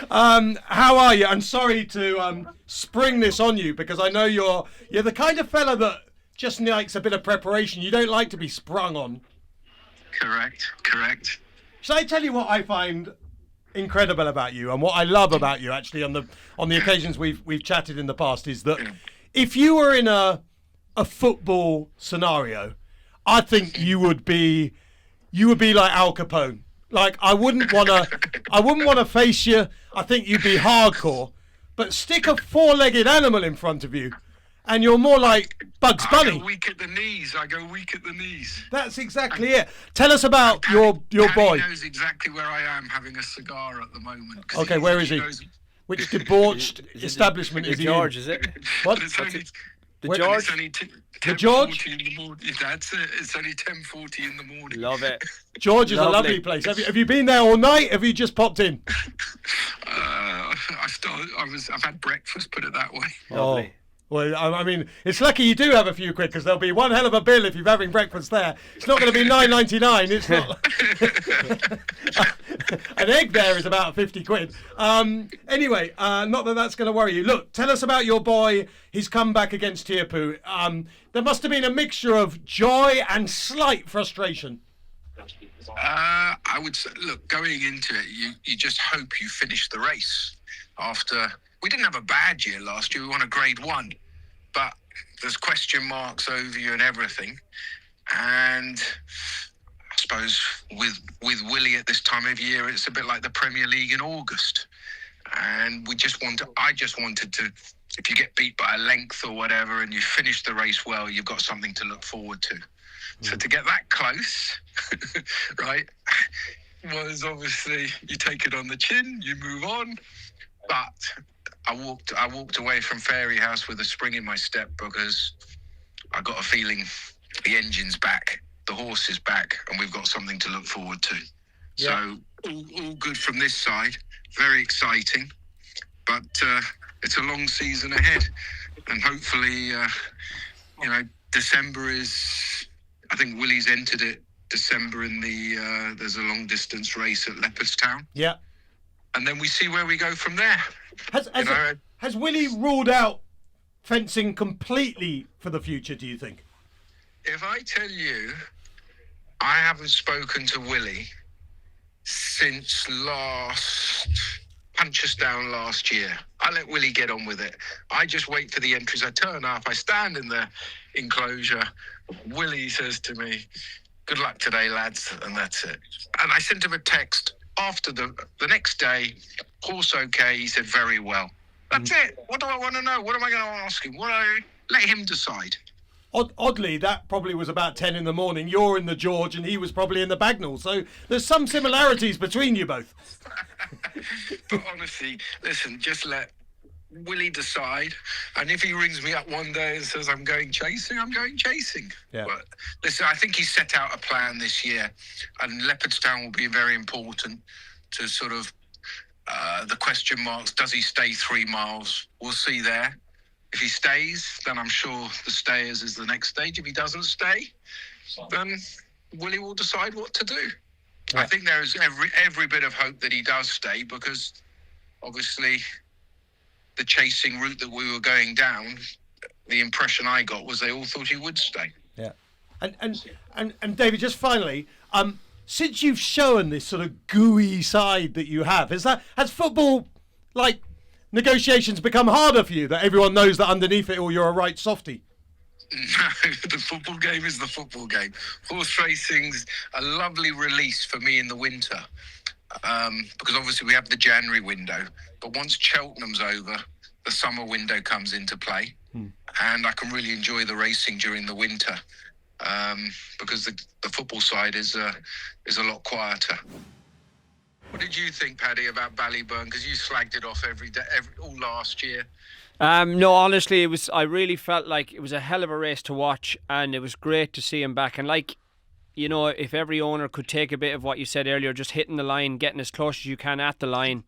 How are you? I'm sorry to spring this on you, because I know you're the kind of fella that just likes a bit of preparation. You don't like to be sprung on. Correct. Shall I tell you what I find incredible about you, and what I love about you actually on the occasions we've chatted in the past, is that if you were in a football scenario, I think you would be like Al Capone. Like, I wouldn't want to face you. I think you'd be hardcore. But stick a 4-legged animal in front of you, and you're more like Bugs Bunny. I go weak at the knees. That's exactly it. Tell us about your boy. He knows exactly where I am, having a cigar at the moment. Okay, where is he? Which debauched establishment is he George, in? is it? What? The George? It's only The George? in the morning. That's it. It's only 10:40 in the morning. Love it. George is a lovely place. Have you been there all night? Have you just popped in? I've had breakfast, put it that way. Lovely. Well, I mean, it's lucky you do have a few quid, because there'll be one hell of a bill if you're having breakfast there. It's not going to be $9.99. It's not. An egg there is about 50 quid. Anyway, not that that's going to worry you. Look, tell us about your boy. He's come back against Tiapu. There must have been a mixture of joy and slight frustration. I would say, look, going into it, you just hope you finish the race. We didn't have a bad year last year. We won a Grade 1, but there's question marks over you and everything. And I suppose with Willie at this time of year, it's a bit like the Premier League in August. And I just wanted to, if you get beat by a length or whatever and you finish the race well, you've got something to look forward to. So to get that close, right, was obviously you take it on the chin, you move on. But I walked away from Fairy House with a spring in my step, because I got a feeling the engine's back, the horse is back, and we've got something to look forward to. Yeah. So all good from this side, very exciting, but it's a long season ahead, and hopefully, December is. I think Willie's entered it December in the. There's a long distance race at Leopardstown. Yeah. And then we see where we go from there. Has Willie ruled out fencing completely for the future, do you think? If I tell you, I haven't spoken to Willie since Punchestown last year. I let Willie get on with it. I just wait for the entries. I turn up, I stand in the enclosure. Willie says to me, "Good luck today, lads," and that's it. And I sent him a text after the next day, horse okay, he said very well. That's it. What do I want to know? What am I going to ask him? Let him decide. Oddly, that probably was about 10 in the morning. You're in the George and he was probably in the Bagnall. So there's some similarities between you both. But honestly, listen, just let Willie decide. And if he rings me up one day and says, I'm going chasing, I'm going chasing. Yeah. But listen, I think he set out a plan this year. And Leopardstown will be very important to sort of the question marks. Does he stay 3 miles? We'll see there. If he stays, then I'm sure the stayers is the next stage. If he doesn't stay, then Willie will decide what to do. Yeah. I think there is every bit of hope that he does stay, because obviously the chasing route that we were going down, the impression I got was they all thought he would stay. Yeah. And David, just finally, since you've shown this sort of gooey side that you have, has football, like, negotiations become harder for you, that everyone knows that underneath it all you're a right softie? No, the football game is the football game. Horse racing's a lovely release for me in the winter, because obviously we have the January window, but once Cheltenham's over, the summer window comes into play, and I can really enjoy the racing during the winter, because the football side is a lot quieter. What did you think, Paddy, about Ballyburn? Because you slagged it off every day, all last year. No, honestly, I really felt like it was a hell of a race to watch, and it was great to see him back. And like, you know, if every owner could take a bit of what you said earlier, just hitting the line, getting as close as you can at the line.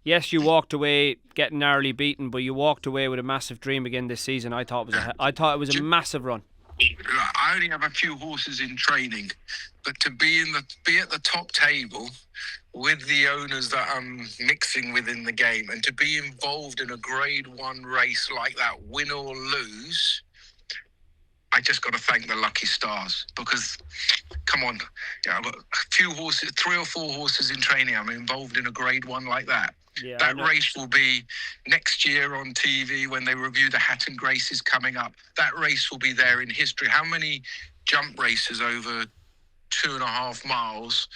Yes, you walked away getting narrowly beaten, but you walked away with a massive dream again this season. I thought it was a massive run. I only have a few horses in training, but to be at the top table with the owners that I'm mixing with in the game, and to be involved in a Grade 1 race like that, win or lose, I just got to thank the lucky stars, because, come on, I've got a few horses, 3 or 4 horses in training. I'm involved in a Grade 1 like that. Yeah, that race will be next year on TV when they review the Hatton Graces coming up. That race will be there in history. How many jump races over 2.5 miles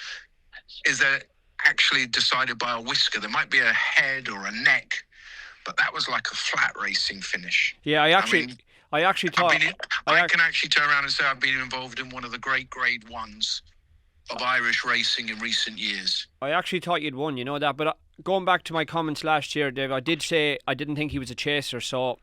is there actually decided by a whisker? There might be a head or a neck, but that was like a flat racing finish. Yeah, I actually thought I can actually turn around and say I've been involved in one of the great Grade 1s of Irish racing in recent years. I actually thought you'd won, you know that, but going back to my comments last year, Dave, I did say I didn't think he was a chaser, so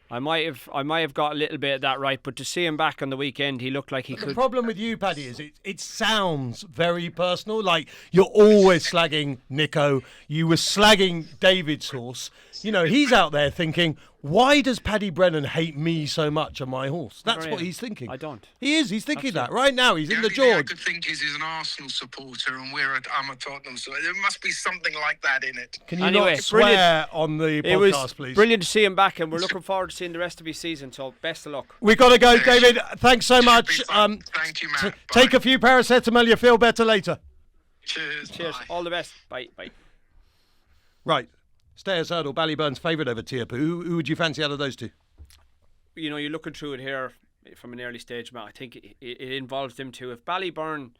I might have got a little bit of that right, but to see him back on the weekend, he looked like he could. The problem with you, Paddy, is it sounds very personal. Like, you're always slagging Nico. You were slagging David's horse. You know, he's out there thinking, why does Paddy Brennan hate me so much on my horse? That's what he's thinking. I don't. He is. He's thinking that right now. He's in the only thing I George. could think is he's an Arsenal supporter and I'm a Tottenham, so there must be something like that in it. Can you not swear on the podcast, please? Brilliant to see him back, and we're looking forward to seeing the rest of his season, so best of luck. We've got to go, David. Thanks so much. Thank you, Matt. Take a few paracetamol. You feel better later. Cheers. Cheers. Bye. All the best. Bye. Bye. Right. Stayers Hurdle, Ballyburn's favourite over Tierpo. Who would you fancy out of those two? You know, you're looking through it here from an early stage, Matt. I think it involves them too. If Ballyburn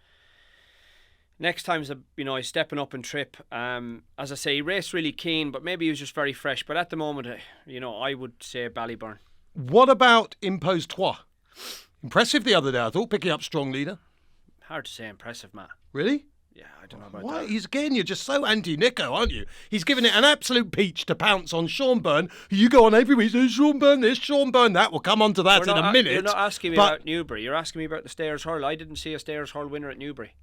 next time's he's stepping up and trip. As I say, he raced really keen, but maybe he was just very fresh. But at the moment, I would say Ballyburn. What about Impose Trois? Impressive the other day, I thought, picking up strong leader. Hard to say impressive, Matt. Really? Yeah, I don't know about Why? that. You're just so anti-Nico, aren't you? He's given it an absolute peach to pounce on Sean Byrne. You go on every week, Sean Byrne this, Sean Byrne that. We'll come on to that in a minute. You're not asking me about Newbury. You're asking me about the Stayers Hurl. I didn't see a Stayers Hurl winner at Newbury.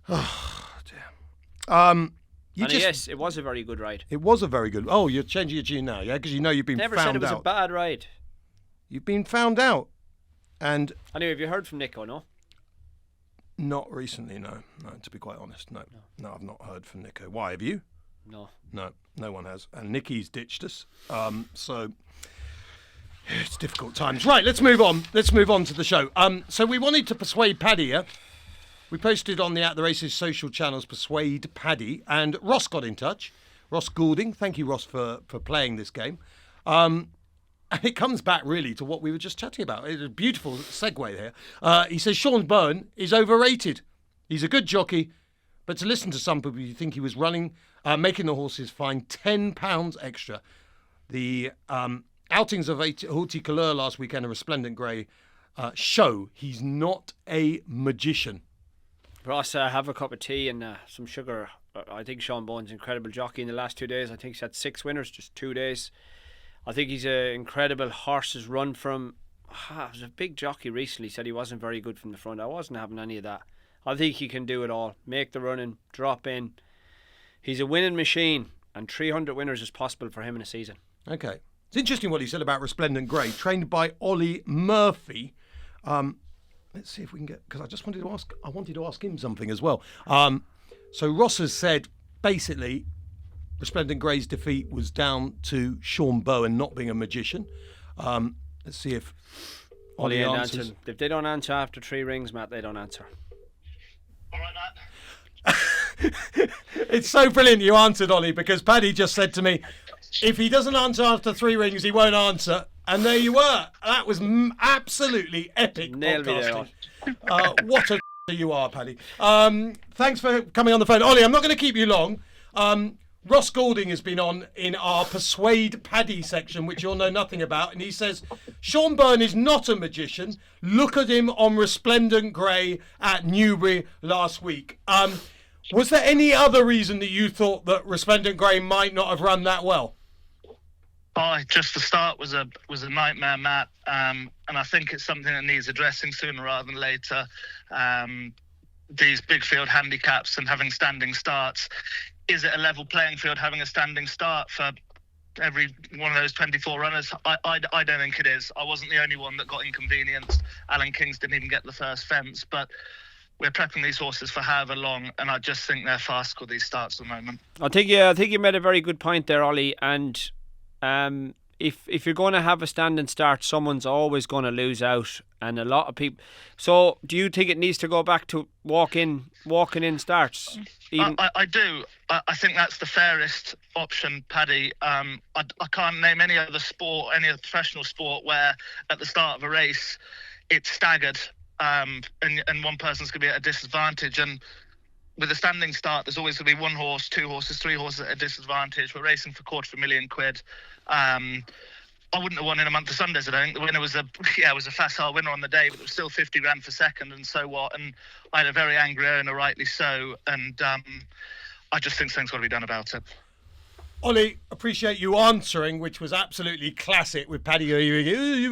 Oh, dear. Yes, it was a very good ride. It was a very good... Oh, you're changing your tune now, yeah? Because you know you've been Never found out. said it was a bad ride. You've been found out. And... Anyway, have you heard from Nico, no? Not recently, no. No, to be quite honest, no. No, I've not heard from Nico. Why, have you? No. No one has. And Nicky's ditched us. So it's difficult times. Right, let's move on. Let's move on to the show. So we wanted to persuade Paddy, yeah? We posted on the At The Races social channels, Persuade Paddy, and Ross got in touch. Ross Goulding. Thank you, Ross, for playing this game. And it comes back really to what we were just chatting about. It's a beautiful segue here. He says Sean Byrne is overrated. He's a good jockey, but to listen to some people, you think he was running, making the horses find £10 extra. The outings of Horticouleur last weekend and Resplendent Grey show he's not a magician. Ross, have a cup of tea and some sugar. I think Jonbon's incredible jockey in the last 2 days. I think he's had 6 winners, just 2 days. I think he's an incredible horse's run from. There was a big jockey recently said he wasn't very good from the front. I wasn't having any of that. I think he can do it all. Make the running, drop in. He's a winning machine, and 300 winners is possible for him in a season. Okay. It's interesting what he said about Resplendent Grey, trained by Ollie Murphy. Let's see if we can get, because I wanted to ask him something as well. So Ross has said, basically, Resplendent Grey's defeat was down to Sean Bowen not being a magician. Let's see if Ollie answers. If they don't answer after 3 rings, Matt, they don't answer. All right, Matt. It's so brilliant you answered, Ollie, because Paddy just said to me, if he doesn't answer after 3 rings, he won't answer. And there you were. That was absolutely epic podcasting. What a you are, Paddy. Thanks for coming on the phone. Ollie, I'm not going to keep you long. Ross Goulding has been on in our Persuade Paddy section, which you'll know nothing about, and he says, Sean Byrne is not a magician. Look at him on Resplendent Grey at Newbury last week. Was there any other reason that you thought that Resplendent Grey might not have run that well? Oh, just the start was a nightmare, Matt, and I think it's something that needs addressing sooner rather than later. These big field handicaps and having standing starts. Is it a level playing field having a standing start for every one of those 24 runners? I don't think it is. I wasn't the only one that got inconvenienced. Alan Kings didn't even get the first fence, but we're prepping these horses for however long, and I just think they're fast for these starts at the moment. I think you made a very good point there, Ollie, and if you're going to have a standing start, someone's always going to lose out, and a lot of people. So, do you think it needs to go back to walking in starts? I do. I think that's the fairest option, Paddy. I can't name any other sport, any other professional sport, where at the start of a race it's staggered, and one person's going to be at a disadvantage. And with a standing start, there's always going to be 1 horse, 2 horses, 3 horses at a disadvantage. We're racing for £250,000. I wouldn't have won in a month of Sundays, I don't think. The winner was a facile winner on the day, but it was still 50 grand for second, and so what? And I had a very angry owner, rightly so, and I just think something's got to be done about it. Ollie, appreciate you answering, which was absolutely classic with Paddy. You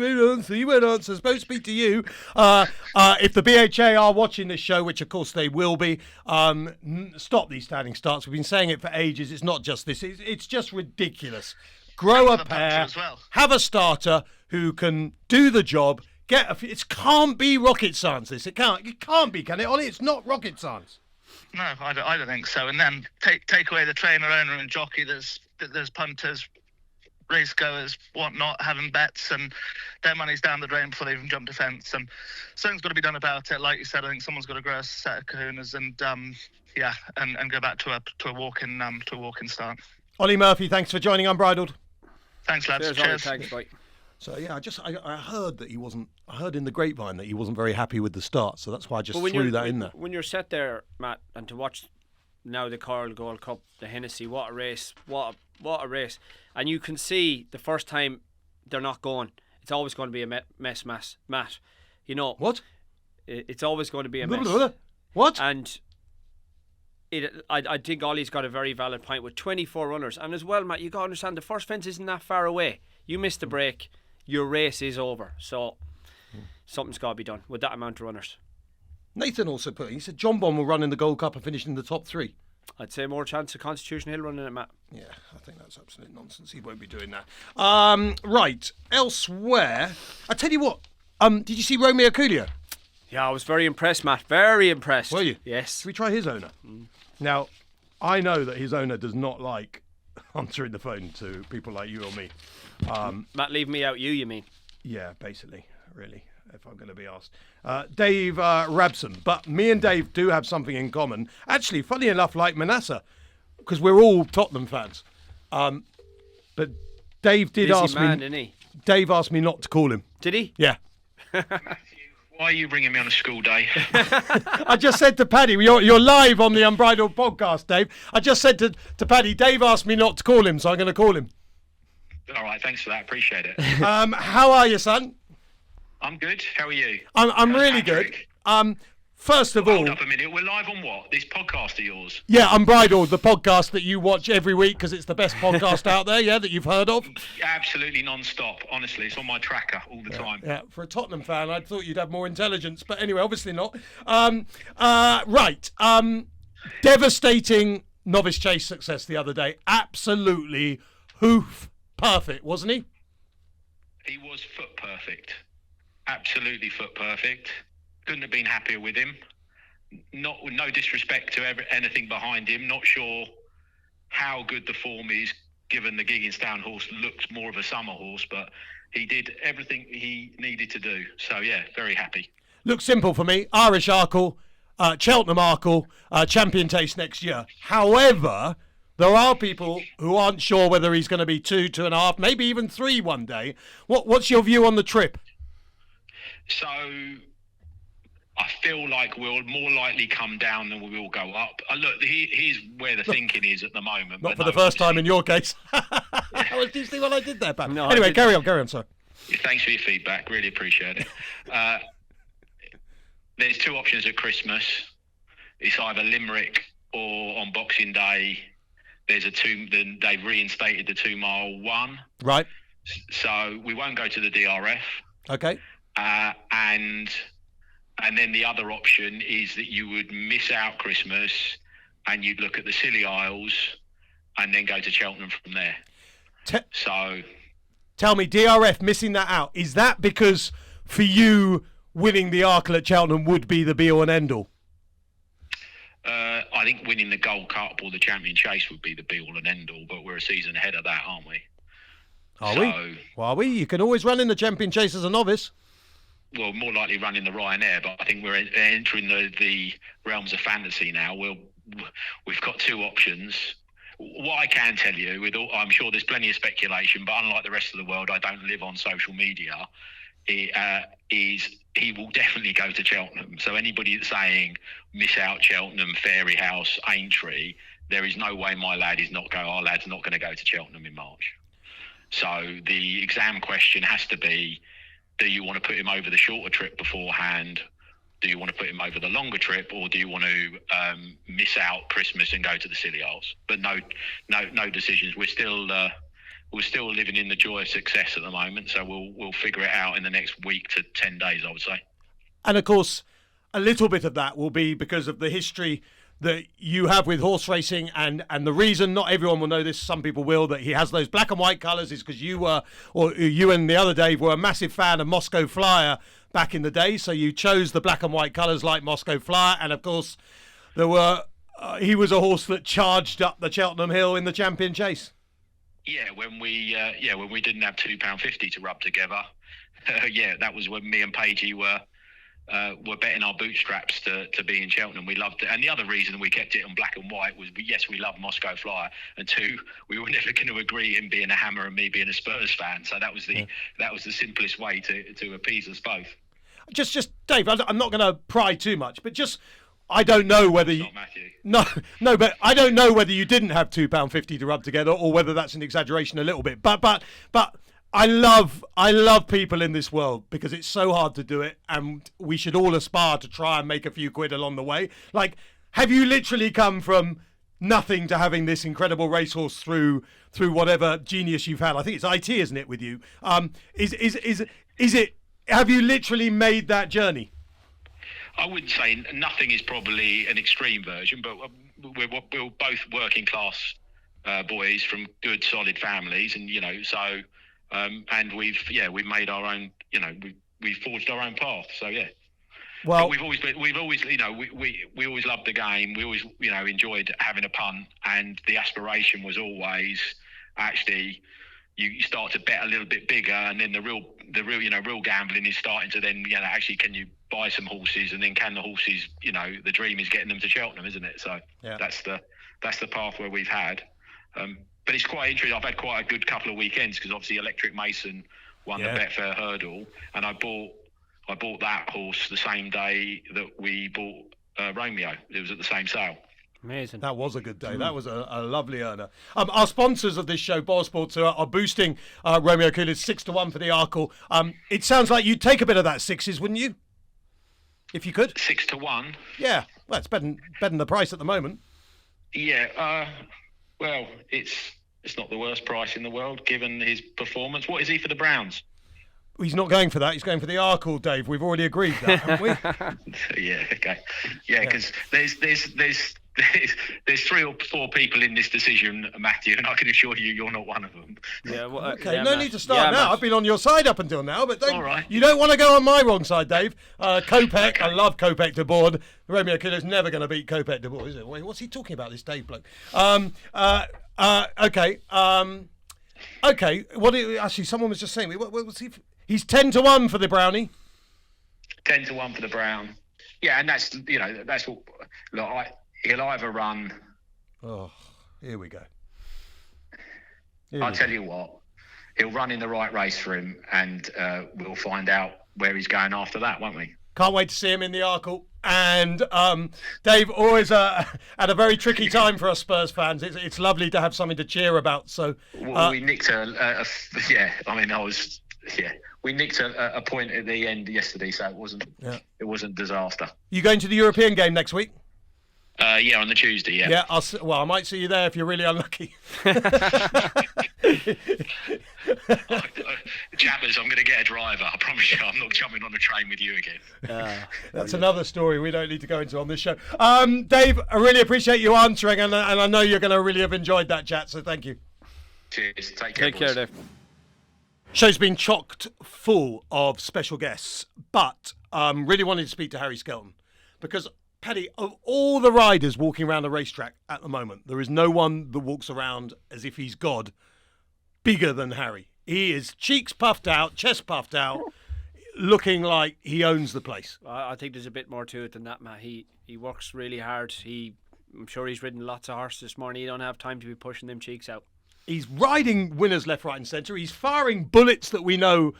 won't answer. Supposed to speak to you. If the BHA are watching this show, which of course they will be, stop these standing starts. We've been saying it for ages. It's not just this. It's just ridiculous. Grow a pair, have a starter who can do the job. It can't be rocket science. It can't be, can it, Ollie? It's not rocket science. No, I don't think so. And then take away the trainer, owner, and jockey. There's punters, race goers, whatnot, having bets, and their money's down the drain before they even jump the fence. And something's got to be done about it. Like you said, I think someone's got to grow a set of kahunas and go back to a walk-in start. Ollie Murphy, thanks for joining Unbridled. Thanks, lads. Cheers. Thanks, bye. So yeah, I heard that he wasn't. I heard in the grapevine that he wasn't very happy with the start, so that's why I just threw that in there. When you're set there, Matt, and to watch now the Coral Gold Cup, the Hennessy, what a race, what a race, and you can see the first time they're not going. It's always going to be a mess, Matt. You know what? It's always going to be a mess. What? And I think Ollie's got a very valid point with 24 runners, and as well, Matt, you got to understand the first fence isn't that far away. You missed the break, your race is over. So something's got to be done with that amount of runners. Nathan also he said Jonbon will run in the Gold Cup and finish in the top 3. I'd say more chance of Constitution Hill running it, Matt. Yeah, I think that's absolute nonsense. He won't be doing that. Right, elsewhere, I tell you what. Did you see Romeo Coolio? Yeah, I was very impressed, Matt. Very impressed. Were you? Yes. Should we try his owner? Now, I know that his owner does not like answering the phone to people like you or me. Matt, leave me out, you mean? Yeah, basically, really, if I'm going to be asked. Dave Rabson. But me and Dave do have something in common. Actually, funny enough, like Manasseh, because we're all Tottenham fans. But Dave did ask me. Didn't he? Dave asked me not to call him. Did he? Yeah. Why are you bringing me on a school day? I just said to Paddy, you're live on the Unbridled podcast, Dave. I just said to Paddy, Dave asked me not to call him, so I'm going to call him. All right, thanks for that. Appreciate it. How are you, son? I'm good. How are you? I'm How's really Patrick? good. First of all, Hold up a minute. We're live on what? This podcast of yours? yeah, Unbridled, the podcast that you watch every week because it's the best podcast out there, yeah, that you've heard of. Absolutely non-stop. Honestly, it's on my tracker all the time. Yeah, for a Tottenham fan, I thought you'd have more intelligence, but anyway, obviously not. Right. Devastating novice chase success the other day. Absolutely hoof perfect, wasn't he? He was foot perfect. Absolutely foot perfect. Couldn't have been happier with him. No disrespect to anything behind him. Not sure how good the form is, given the Gigginstown horse looks more of a summer horse, but he did everything he needed to do. So, yeah, very happy. Looks simple for me. Irish Arkle, Cheltenham Arkle, champion taste next year. However, there are people who aren't sure whether he's going to be 2, 2.5, maybe even 3 one day. What's your view on the trip? So I feel like we'll more likely come down than we will go up. Look, here's where the thinking is at the moment. Not for the first time in your case. Do you see what I did there, Pat? No, anyway, carry on, sir. Thanks for your feedback. Really appreciate it. There's 2 options at Christmas. It's either Limerick or on Boxing Day. They've reinstated the 2 mile one. Right. So we won't go to the DRF. Okay. And then the other option is that you would miss out Christmas and you'd look at the Scilly Isles and then go to Cheltenham from there. Tell me, DRF missing that out, is that because for you winning the Arkle at Cheltenham would be the be-all and end-all? I think winning the Gold Cup or the Champion Chase would be the be-all and end-all, but we're a season ahead of that, aren't we? Are we? Well, are we? You can always run in the Champion Chase as a novice. Well, more likely running the Ryanair, but I think we're entering the realms of fantasy now. We've got 2 options. What I can tell you, I'm sure there's plenty of speculation, but unlike the rest of the world, I don't live on social media, is he will definitely go to Cheltenham. So anybody that's saying miss out Cheltenham, Fairyhouse, Aintree, there is no way our lad's not going to go to Cheltenham in March. So the exam question has to be, do you want to put him over the shorter trip beforehand? Do you want to put him over the longer trip, or do you want to miss out Christmas and go to the Scilly Isles? But no decisions. We're still living in the joy of success at the moment, so we'll figure it out in the next week to 10 days, I would say. And of course, a little bit of that will be because of the history that you have with horse racing, and the reason not everyone will know this, some people will, that he has those black and white colours is because you and the other Dave were a massive fan of Moscow Flyer back in the day, so you chose the black and white colours like Moscow Flyer, and of course he was a horse that charged up the Cheltenham Hill in the Champion Chase. Yeah, when we didn't have £2.50 to rub together, that was when me and Pagey were betting our bootstraps to be in Cheltenham. We loved it, and the other reason we kept it on black and white was we love Moscow Flyer, and 2, we were never going to agree him being a Hammer and me being a Spurs fan. So that was the simplest way to appease us both. Just Dave, I'm not going to pry too much, but just. I don't know whether you. Not Matthew. No, but I don't know whether you didn't have £2.50 to rub together, or whether that's an exaggeration a little bit. But I love people in this world because it's so hard to do it, and we should all aspire to try and make a few quid along the way. Like, have you literally come from nothing to having this incredible racehorse through whatever genius you've had? I think it's IT, isn't it, with you? Is it? Have you literally made that journey? I wouldn't say nothing is probably an extreme version, but we're both working class boys from good, solid families, and and we've made our own, we've forged our own path. So yeah. Well, but we always loved the game. We always, enjoyed having a punt, and the aspiration was always actually you start to bet a little bit bigger, and then the real gambling is starting to then, actually, can you buy some horses, and then can the horses, the dream is getting them to Cheltenham, isn't it? So yeah. That's the path where we've had. But it's quite interesting. I've had quite a good couple of weekends because obviously Electric Mason won the Betfair Hurdle, and I bought that horse the same day that we bought Romeo. It was at the same sale. Amazing. That was a good day. That was a lovely earner. Our sponsors of this show, BoyleSports, are boosting Romeo Coolio 6-1 for the Arkle. It sounds like you'd take a bit of that sixes, wouldn't you? If you could. 6-1. Yeah. Well, it's better than the price at the moment. Yeah. Well, it's not the worst price in the world given his performance. What is he for the Browns? He's not going for that. He's going for the Arkle, Dave. We've already agreed that, haven't we? Yeah. Okay. Yeah, because there's 3 or 4 people in this decision, Matthew, and I can assure you're not one of them. Yeah. Well, Okay, yeah, no Matt. need to start now. Matt. I've been on your side up until now, but All right. you don't want to go on my wrong side, Dave. Kopech, okay. I love Kopech de Board. Romeo Coolio's never going to beat Kopech de Board, is it? Wait, what's he talking about, this Dave bloke? Okay. Okay. Actually, someone was just saying, what was he? He's 10-1 for the Brownie. 10-1 for the Brown. Yeah, and that's what. Look, he'll either run. Oh, here we go. I'll tell you what, he'll run in the right race for him, and we'll find out where he's going after that, won't we? Can't wait to see him in the Arkle. And Dave, always at a very tricky time for us Spurs fans. It's lovely to have something to cheer about. So we nicked we nicked a point at the end yesterday, so it wasn't disaster. You going to the European game next week? Yeah, on the Tuesday, yeah. Yeah, I might see you there if you're really unlucky. Chappers, I'm going to get a driver. I promise you, I'm not jumping on a train with you again. That's another story we don't need to go into on this show. Dave, I really appreciate you answering, and I know you're going to really have enjoyed that chat, so thank you. Cheers. Take care, Dave. Show's been chocked full of special guests, but really wanted to speak to Harry Skelton because, Paddy, of all the riders walking around the racetrack at the moment, there is no one that walks around as if he's God bigger than Harry. He is cheeks puffed out, chest puffed out, looking like he owns the place. I think there's a bit more to it than that, Matt. He works really hard. I'm sure he's ridden lots of horses this morning. He don't have time to be pushing them cheeks out. He's riding winners left, right and centre. He's firing bullets that we know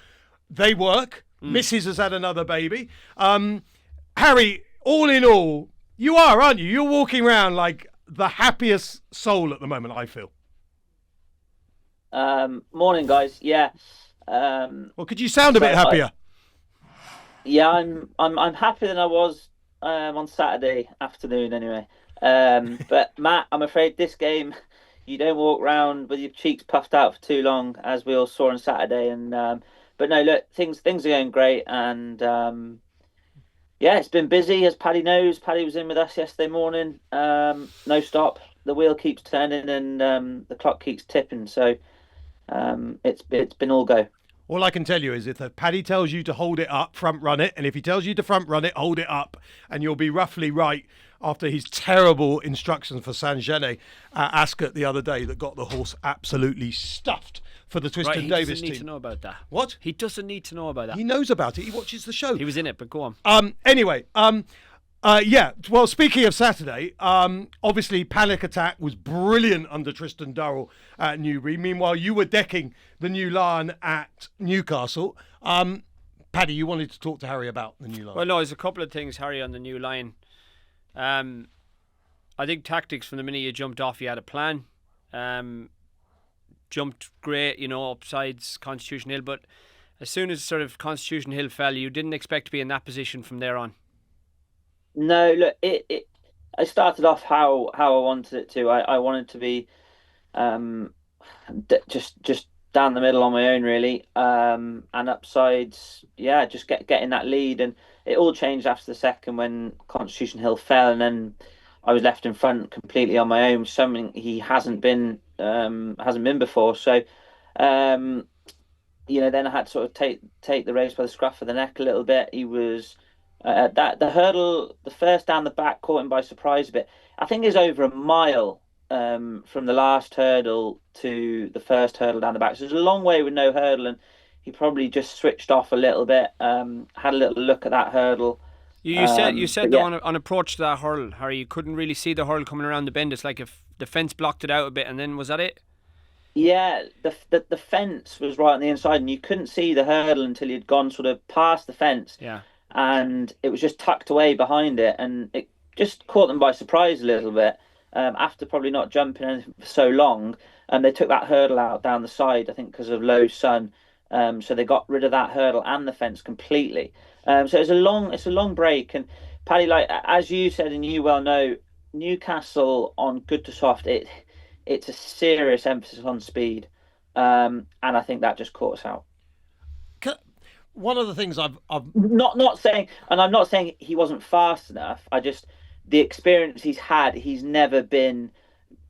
they work. Mrs. has had another baby. Harry, all in all, you are, aren't you? You're walking around like the happiest soul at the moment, I feel. Morning, guys. Yeah. Well, could you sound a bit happier? Yeah, I'm happier than I was on Saturday afternoon anyway. But Matt, I'm afraid this game, you don't walk around with your cheeks puffed out for too long, as we all saw on Saturday. And but no, look, things are going great, and yeah, it's been busy, as Paddy knows. Paddy was in with us yesterday morning. No stop. The wheel keeps turning, and the clock keeps tipping. So it's been all go. All I can tell you is if Paddy tells you to hold it up, front run it. And if he tells you to front run it, hold it up. And you'll be roughly right after his terrible instructions for Saint-Genet at Ascot the other day that got the horse absolutely stuffed for the Twiston Davis team. He doesn't need to know about that. What? He doesn't need to know about that. He knows about it. He watches the show. He was in it, but go on. Anyway, yeah, well, speaking of Saturday, obviously Panic Attack was brilliant under Tristan Durrell at Newbury. Meanwhile, you were decking the new Lion at Newcastle. Paddy, you wanted to talk to Harry about the new Lion. Well, no, there's a couple of things, Harry, on the new Lion. I think tactics from the minute you jumped off, you had a plan. Jumped great, upsides Constitution Hill, but as soon as sort of Constitution Hill fell, you didn't expect to be in that position from there on. No, look, I started off how I wanted it to. I wanted to be just down the middle on my own, really, and upsides, yeah, just getting that lead. And it all changed after the second when Constitution Hill fell, and then I was left in front completely on my own, something he hasn't been before. So, then I had to sort of take the race by the scruff of the neck a little bit. He was. The hurdle, the first down the back, caught him by surprise a bit. I think it's over a mile from the last hurdle to the first hurdle down the back. So there's a long way with no hurdle, and he probably just switched off a little bit. Had a little look at that hurdle. You said though, on approach to that hurdle, Harry, you couldn't really see the hurdle coming around the bend. It's like if the fence blocked it out a bit, and then was that it? Yeah, the fence was right on the inside, and you couldn't see the hurdle until you'd gone sort of past the fence. Yeah. And it was just tucked away behind it, and it just caught them by surprise a little bit. after probably not jumping anything for so long, they took that hurdle out down the side, I think because of low sun. So they got rid of that hurdle and the fence completely. So it's a long break. And Paddy, like as you said and you well know, Newcastle on good to soft, it's a serious emphasis on speed, and I think that just caught us out. One of the things I've not saying, and I'm not saying he wasn't fast enough. The experience he's had, he's never been,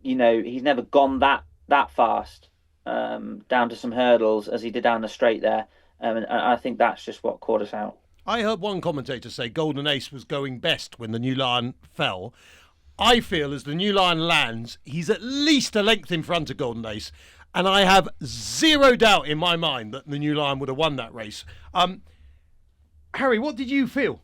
he's never gone that fast down to some hurdles as he did down the straight there, and I think that's just what caught us out. I heard one commentator say Golden Ace was going best when the New Lion fell. I feel as the New Lion lands, he's at least a length in front of Golden Ace. And I have zero doubt in my mind that the New Lion would have won that race. Harry, what did you feel?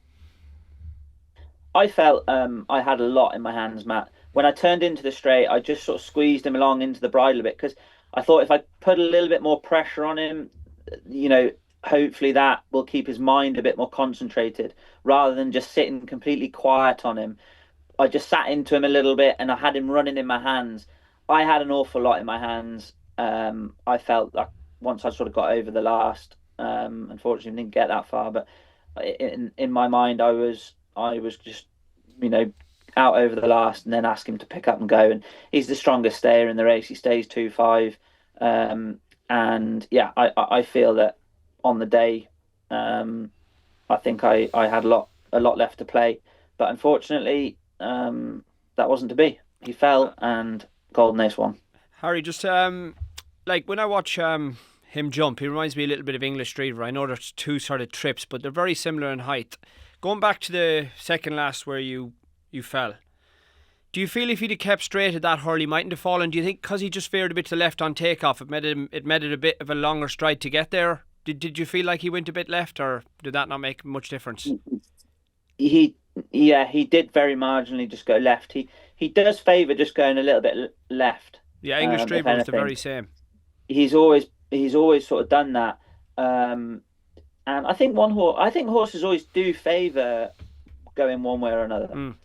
I felt I had a lot in my hands, Matt. When I turned into the straight, I just sort of squeezed him along into the bridle a bit because I thought if I put a little bit more pressure on him, hopefully that will keep his mind a bit more concentrated rather than just sitting completely quiet on him. I just sat into him a little bit and I had him running in my hands. I had an awful lot in my hands. I felt like once I sort of got over the last, unfortunately didn't get that far, but in my mind I was just out over the last and then ask him to pick up and go, and he's the strongest stayer in the race. He stays 2.5, and yeah, I feel that on the day, I think I had a lot left to play, but unfortunately that wasn't to be. He fell and Golden Ace won. Harry, just like when I watch him jump, he reminds me a little bit of English Streeter. I know there's two sort of trips, but they're very similar in height. Going back to the second last where you fell, do you feel if he'd have kept straight at that hurl, he mightn't have fallen? Do you think because he just veered a bit to the left on takeoff, it made it a bit of a longer stride to get there? Did you feel like he went a bit left, or did that not make much difference? He did very marginally just go left. He does favour just going a little bit left. Yeah, English Streeter was the very same. He's always sort of done that, and I think horses always do favour going one way or another.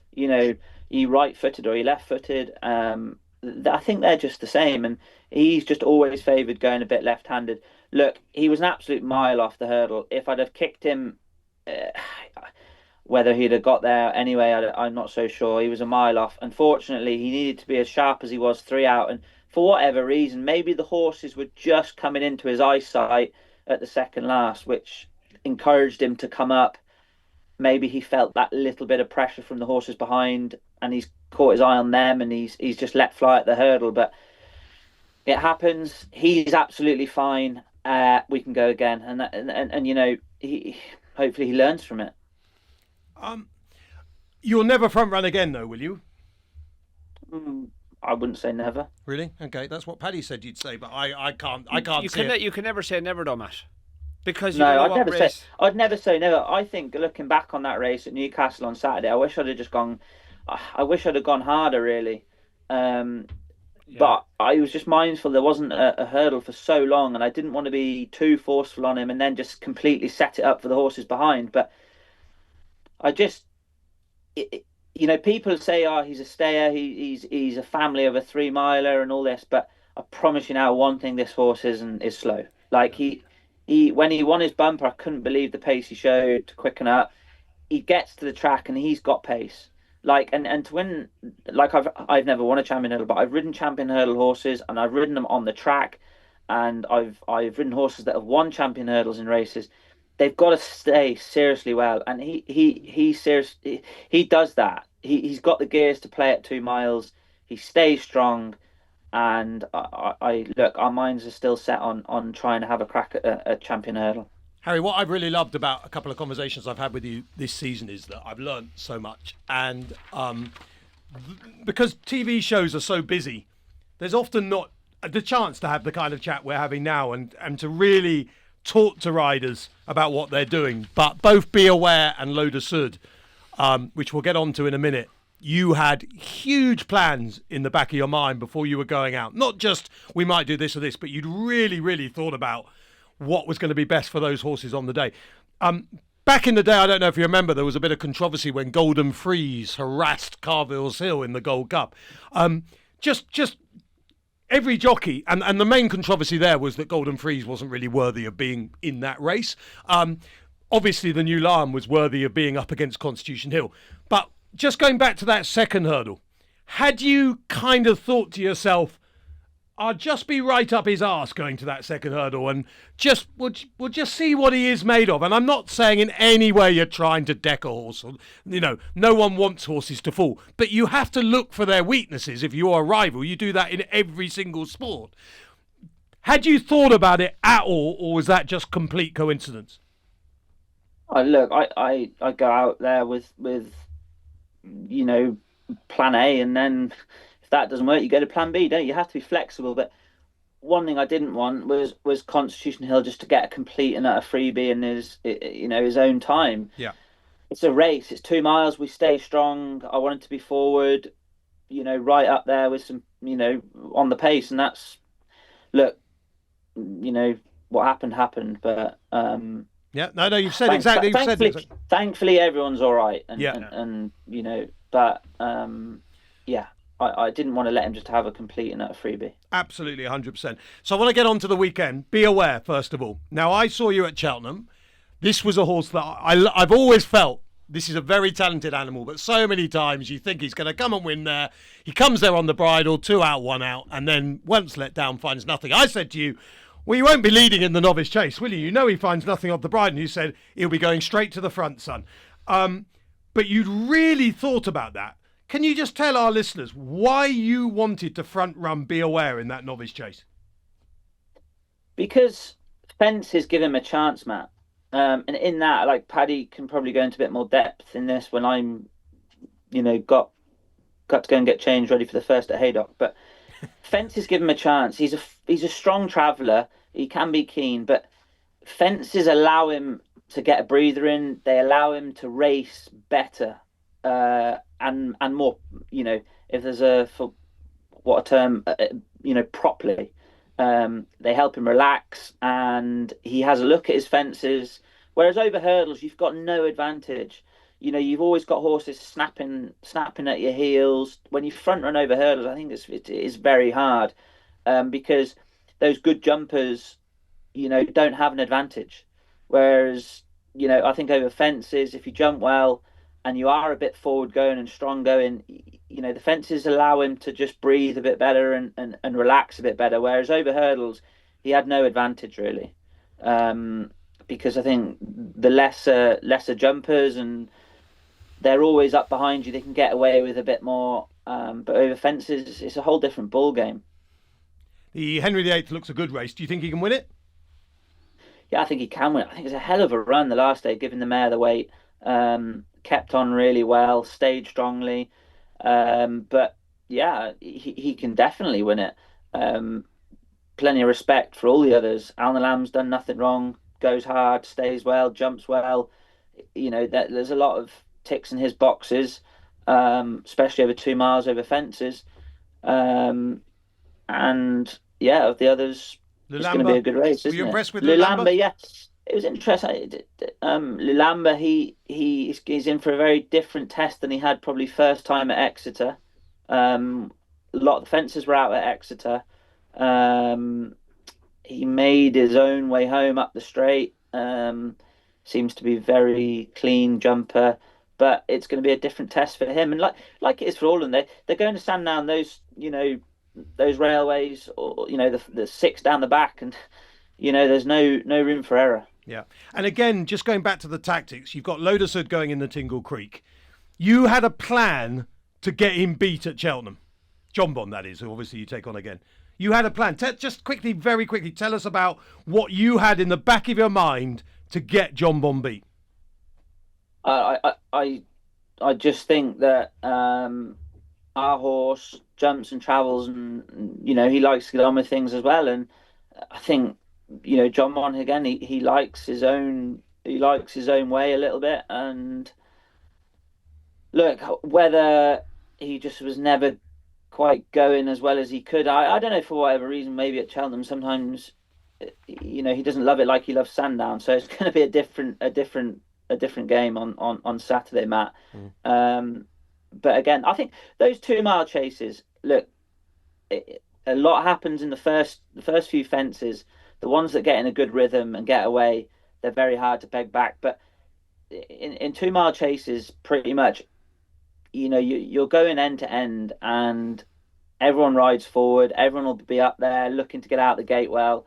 He right-footed or he left-footed. I think they're just the same, and he's just always favoured going a bit left-handed. Look, he was an absolute mile off the hurdle. If I'd have kicked him, whether he'd have got there anyway, I'm not so sure. He was a mile off. Unfortunately, he needed to be as sharp as he was 3 out, and for whatever reason, maybe the horses were just coming into his eyesight at the second last, which encouraged him to come up. Maybe he felt that little bit of pressure from the horses behind, and he's caught his eye on them, and he's just let fly at the hurdle. But it happens. He's absolutely fine. We can go again, and he hopefully he learns from it. You'll never front run again, though, will you? I wouldn't say never. Really? Okay, that's what Paddy said you'd say, but I can't. You can never say never, though, Matt. Because I'd never say never. I think looking back on that race at Newcastle on Saturday, I wish I'd have gone harder, really. But I was just mindful there wasn't a hurdle for so long, and I didn't want to be too forceful on him and then just completely set it up for the horses behind. But I just, people say, he's a stayer, he's a family of a 3 miler and all this, but I promise you now, one thing this horse is slow. Like he when he won his bumper, I couldn't believe the pace he showed to quicken up. He gets to the track and he's got pace. Like and to win, like I've never won a champion hurdle, but I've ridden champion hurdle horses and I've ridden them on the track, and I've ridden horses that have won champion hurdles in races. They've got to stay seriously well, and he does that. He's got the gears to play at 2 miles. He stays strong, and I look, our minds are still set on trying to have a crack at a champion hurdle. Harry, what I've really loved about a couple of conversations I've had with you this season is that I've learned so much, and because TV shows are so busy, there's often not the chance to have the kind of chat we're having now, and to really talk to riders about what they're doing, but both be aware and load of sud, which we'll get onto in a minute. You had huge plans in the back of your mind before you were going out. Not just we might do this or this, but you'd really, really thought about what was going to be best for those horses on the day. back in the day, I don't know if you remember, there was a bit of controversy when Golden Freeze harassed Carville's Hill in the Gold Cup. Just every jockey, and the main controversy there was that Golden Freeze wasn't really worthy of being in that race. Obviously, the New Lion was worthy of being up against Constitution Hill. But just going back to that second hurdle, had you kind of thought to yourself, I'll just be right up his arse going to that second hurdle and we'll just see what he is made of? And I'm not saying in any way you're trying to deck a horse. No one wants horses to fall. But you have to look for their weaknesses if you're a rival. You do that in every single sport. Had you thought about it at all, or was that just complete coincidence? Look, I go out there with plan A, and then if that doesn't work, you go to plan B, don't you? You have to be flexible. But one thing I didn't want was Constitution Hill just to get a complete and utter freebie in his own time. Yeah, it's a race. It's 2 miles. We stay strong. I wanted to be forward, right up there with some, on the pace. And that's, look, what happened. But yeah, no, you've said exactly. Thankfully, everyone's all right. I didn't want to let him just have a complete and utter freebie. Absolutely, 100%. So I want to get on to the weekend. Be aware, first of all. Now, I saw you at Cheltenham. This was a horse that I've always felt, this is a very talented animal, but so many times you think he's going to come and win there. He comes there on the bridle, 2 out, 1 out, and then once let down, finds nothing. I said to you, well, you won't be leading in the novice chase, will you? You know he finds nothing off the bridle. And you said, he'll be going straight to the front, son. But you'd really thought about that. Can you just tell our listeners why you wanted to front run Be Aware in that novice chase? Because fences give him a chance, Matt. And in that, like, Paddy can probably go into a bit more depth in this when I'm, got to go and get changed ready for the first at Haydock. But fences give him a chance. He's a strong traveller. He can be keen, but fences allow him to get a breather in. They allow him to race better. And more, if there's properly. They help him relax, and he has a look at his fences. Whereas over hurdles, you've got no advantage. You've always got horses snapping at your heels. When you front run over hurdles, I think it is very hard, because those good jumpers, don't have an advantage. Whereas, I think over fences, if you jump well, and you are a bit forward going and strong going, the fences allow him to just breathe a bit better and relax a bit better. Whereas over hurdles, he had no advantage really, because I think the lesser jumpers, and they're always up behind you. They can get away with a bit more, but over fences, it's a whole different ball game. The Henry VIII looks a good race. Do you think he can win it? Yeah, I think he can win it. I think it's a hell of a run the last day, giving the mare the weight. Kept on really well, stayed strongly, but yeah, he can definitely win it. Plenty of respect for all the others. Al Nalam's done nothing wrong, goes hard, stays well, jumps well. There's a lot of ticks in his boxes, especially over 2 miles over fences. And yeah, of the others, Lulamba, it's going to be a good race, isn't it? Were you impressed with Lulamba? Lulamba, yes. It was interesting. Lulamba, he's in for a very different test than he had probably first time at Exeter. A lot of the fences were out at Exeter. He made his own way home up the straight. Seems to be very clean jumper, but it's going to be a different test for him. And like it is for all of them, they're going to Sandown, those railways, or the 6 down the back, and there's no room for error. Yeah. And again, just going back to the tactics, you've got Lodersud going in the Tingle Creek. You had a plan to get him beat at Cheltenham. Jonbon, that is, who obviously you take on again. You had a plan. Just quickly, very quickly, tell us about what you had in the back of your mind to get Jonbon beat. I just think that our horse jumps and travels, and he likes to get on with things as well. And I think Jonbon again, he likes his own way a little bit. And look, whether he just was never quite going as well as he could, I don't know, for whatever reason. Maybe at Cheltenham sometimes he doesn't love it like he loves Sandown, so it's going to be a different a different game on Saturday, Matt. But again, I think those 2 mile chases. Look, a lot happens in the first few fences. The ones that get in a good rhythm and get away, they're very hard to peg back. But in 2 mile chases, pretty much, you're going end to end, and everyone rides forward. Everyone will be up there looking to get out the gate well,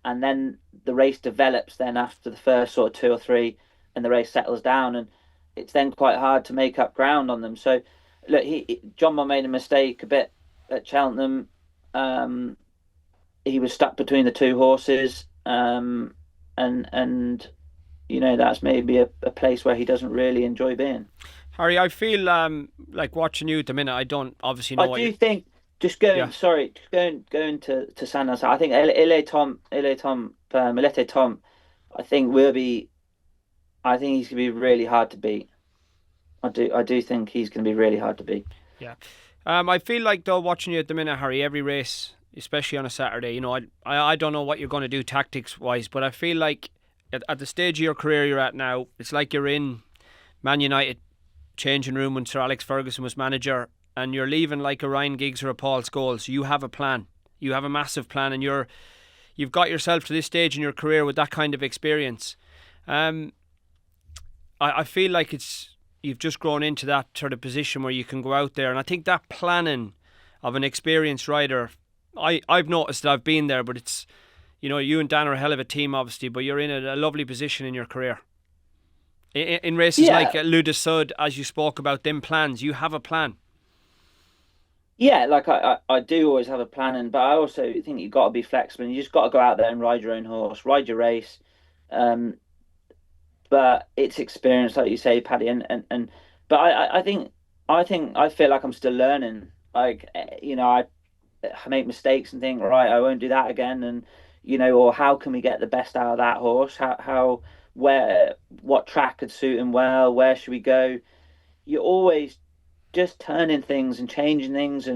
and then the race develops. Then after the first sort of 2 or 3, and the race settles down, and it's then quite hard to make up ground on them. So, look, Jonbon made a mistake a bit at Cheltenham. He was stuck between the 2 horses, and that's maybe a place where he doesn't really enjoy being. Harry, I feel like watching you at the minute. I don't obviously know. I do think just going to Sandown. I think Il Etait Temps. I think he's gonna be really hard to beat. I do think he's gonna be really hard to beat. Yeah. I feel like, though, watching you at the minute, Harry, every race, especially on a Saturday, I don't know what you're going to do tactics-wise, but I feel like at the stage of your career you're at now, it's like you're in Man United changing room when Sir Alex Ferguson was manager, and you're leaving like a Ryan Giggs or a Paul Scholes. You have a plan. You have a massive plan, and you've got yourself to this stage in your career with that kind of experience. I feel like you've just grown into that sort of position where you can go out there, and I think that planning of an experienced rider, I've noticed that I've been there, but it's, you and Dan are a hell of a team, obviously, but you're in a lovely position in your career. In races like Le Dissect, as you spoke about, them plans, you have a plan. Yeah, like I do always have a plan, but I also think you've got to be flexible, and you just got to go out there and ride your own horse, ride your race. But it's experience, like you say, Paddy, but I feel like I'm still learning. Like, I make mistakes and think, right, I won't do that again, and or how can we get the best out of that horse? What track could suit him well? Where should we go? You're always just turning things and changing things,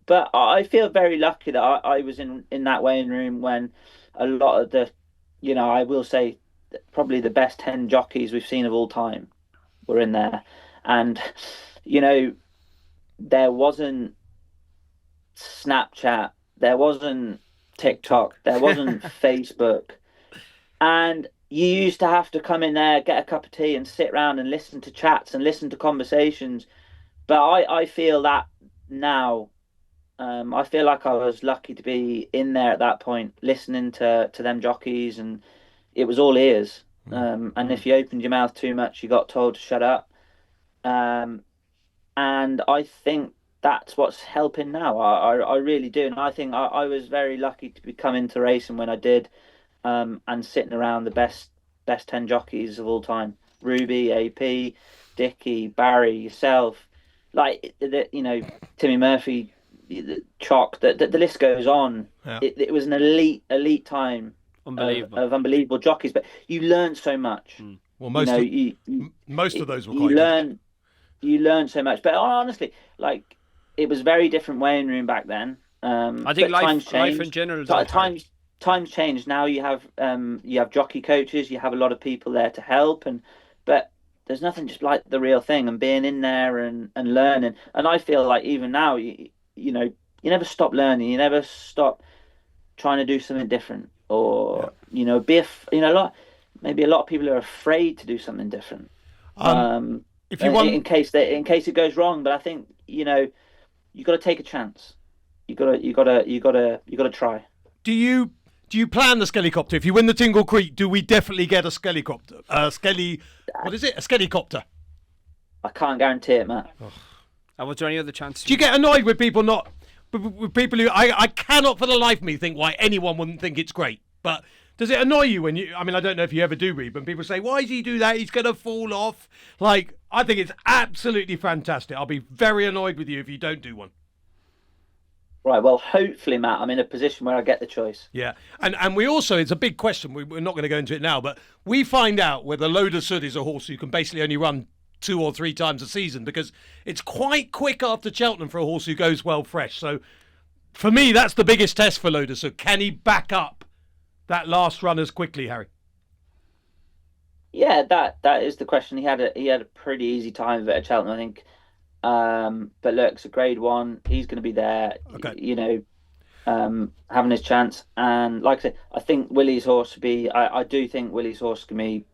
but I feel very lucky that I was in that weighing room when a lot of the, I will say, probably the best 10 jockeys we've seen of all time were in there. And, there wasn't Snapchat, there wasn't TikTok, there wasn't Facebook. And you used to have to come in there, get a cup of tea and sit around and listen to chats and listen to conversations. But I feel that now, I feel like I was lucky to be in there at that point, listening to them jockeys, and it was all ears. And if you opened your mouth too much, you got told to shut up. And I think that's what's helping now. I really do. And I think I was very lucky to be coming to racing when I did, and sitting around the best 10 jockeys of all time. Ruby, AP, Dickie, Barry, yourself, like, Timmy Murphy, Chalk, the list goes on. Yeah. It was an elite time. Unbelievable. Of unbelievable jockeys, but you learn so much. Well, most of those were quite good. You learn so much, but honestly, like, it was very different weighing room back then. I think life in general. Times changed. Now you have jockey coaches. You have a lot of people there to help, but there's nothing just like the real thing and being in there and learning. And I feel like even now, you never stop learning. You never stop trying to do something different. Or maybe a lot of people are afraid to do something different. If you want, in case it goes wrong, but I think you got to take a chance. You got to try. Do you plan the Skellycopter? If you win the Tingle Creek, do we definitely get a Skellycopter? What is it? A Skellycopter? I can't guarantee it, Matt. And was there any other chance? Do you get annoyed with people not? With people who I cannot for the life of me think why anyone wouldn't think it's great. But does it annoy you when you? I mean, I don't know if you ever do read, when people say, "Why does he do that? He's going to fall off." Like, I think it's absolutely fantastic. I'll be very annoyed with you if you don't do one. Right. Well, hopefully, Matt, I'm in a position where I get the choice. Yeah, and we also, it's a big question. We're not going to go into it now, but we find out whether Le Dissect is a horse who can basically only run 2 or 3 times a season, because it's quite quick after Cheltenham for a horse who goes well fresh. So for me, that's the biggest test for Le Dissect. Can he back up that last run as quickly, Harry? Yeah, that is the question. He had a pretty easy time of it at Cheltenham, I think. But look, it's a Grade 1. He's going to be there. Okay. You know, having his chance. And like I said, I think Willie's horse I do think Willie's horse can be.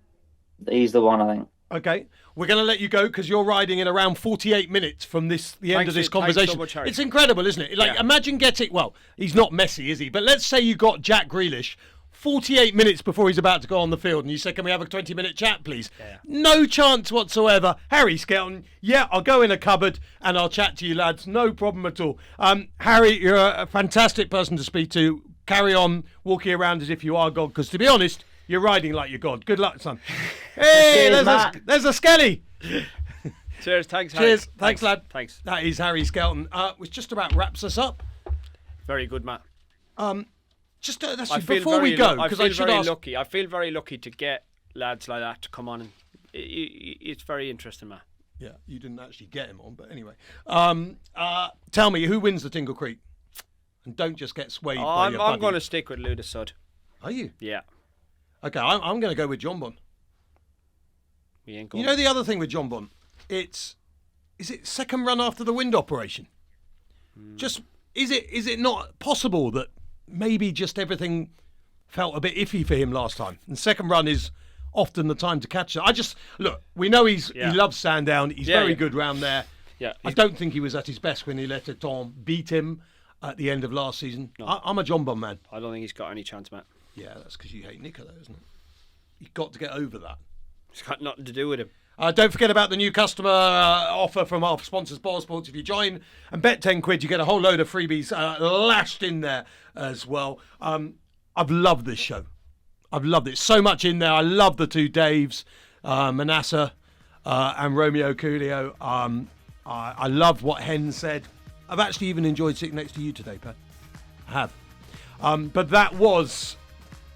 He's the one, I think. Okay, we're going to let you go because you're riding in around 48 minutes from the end of this conversation. Thanks so much, Harry. It's incredible, isn't it? Like, imagine getting, well, he's not Messi, is he? But let's say you got Jack Grealish 48 minutes before he's about to go on the field and you said, can we have a 20-minute chat, please? Yeah. No chance whatsoever. Harry Skelton, yeah, I'll go in a cupboard and I'll chat to you, lads. No problem at all. Harry, you're a fantastic person to speak to. Carry on walking around as if you are God, because to be honest, you're riding like you're God. Good luck, son. Hey, there's a Skelly. Cheers, thanks, Harry. Cheers, thanks, lad. Thanks. That is Harry Skelton. Which just about wraps us up. Very good, Matt. Just before we go, because I should ask. Lucky. I feel very lucky to get lads like that to come on, and it's very interesting, Matt. Yeah, you didn't actually get him on, but anyway. Tell me, who wins the Tingle Creek? And don't just get swayed by your buddy. I'm going to stick with Ludus Sud. Are you? Yeah. Okay, I'm going to go with Jonbon. You ain't going. You know the other thing with Jonbon? Is it second run after the wind operation? Just is it not possible that maybe just everything felt a bit iffy for him last time? And second run is often the time to catch it. Look, we know he loves Sandown. He's very good round there. Yeah, I don't think he was at his best when Il Etait Temps beat him at the end of last season. No. I'm a Jonbon man. I don't think he's got any chance, Matt. Yeah, that's because you hate Nicola, isn't it? You've got to get over that. It's got nothing to do with him. Don't forget about the new customer offer from our sponsors, BoyleSports. If you join and bet 10 quid, you get a whole load of freebies lashed in there as well. I've loved this show. I've loved it. So much in there. I love the two Daves, Manasseh and Romeo Coolio. I loved what Hen said. I've actually even enjoyed sitting next to you today, Pat. I have. But that was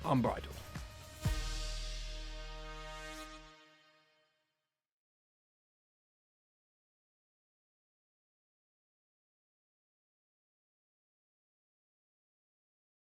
Unbridled.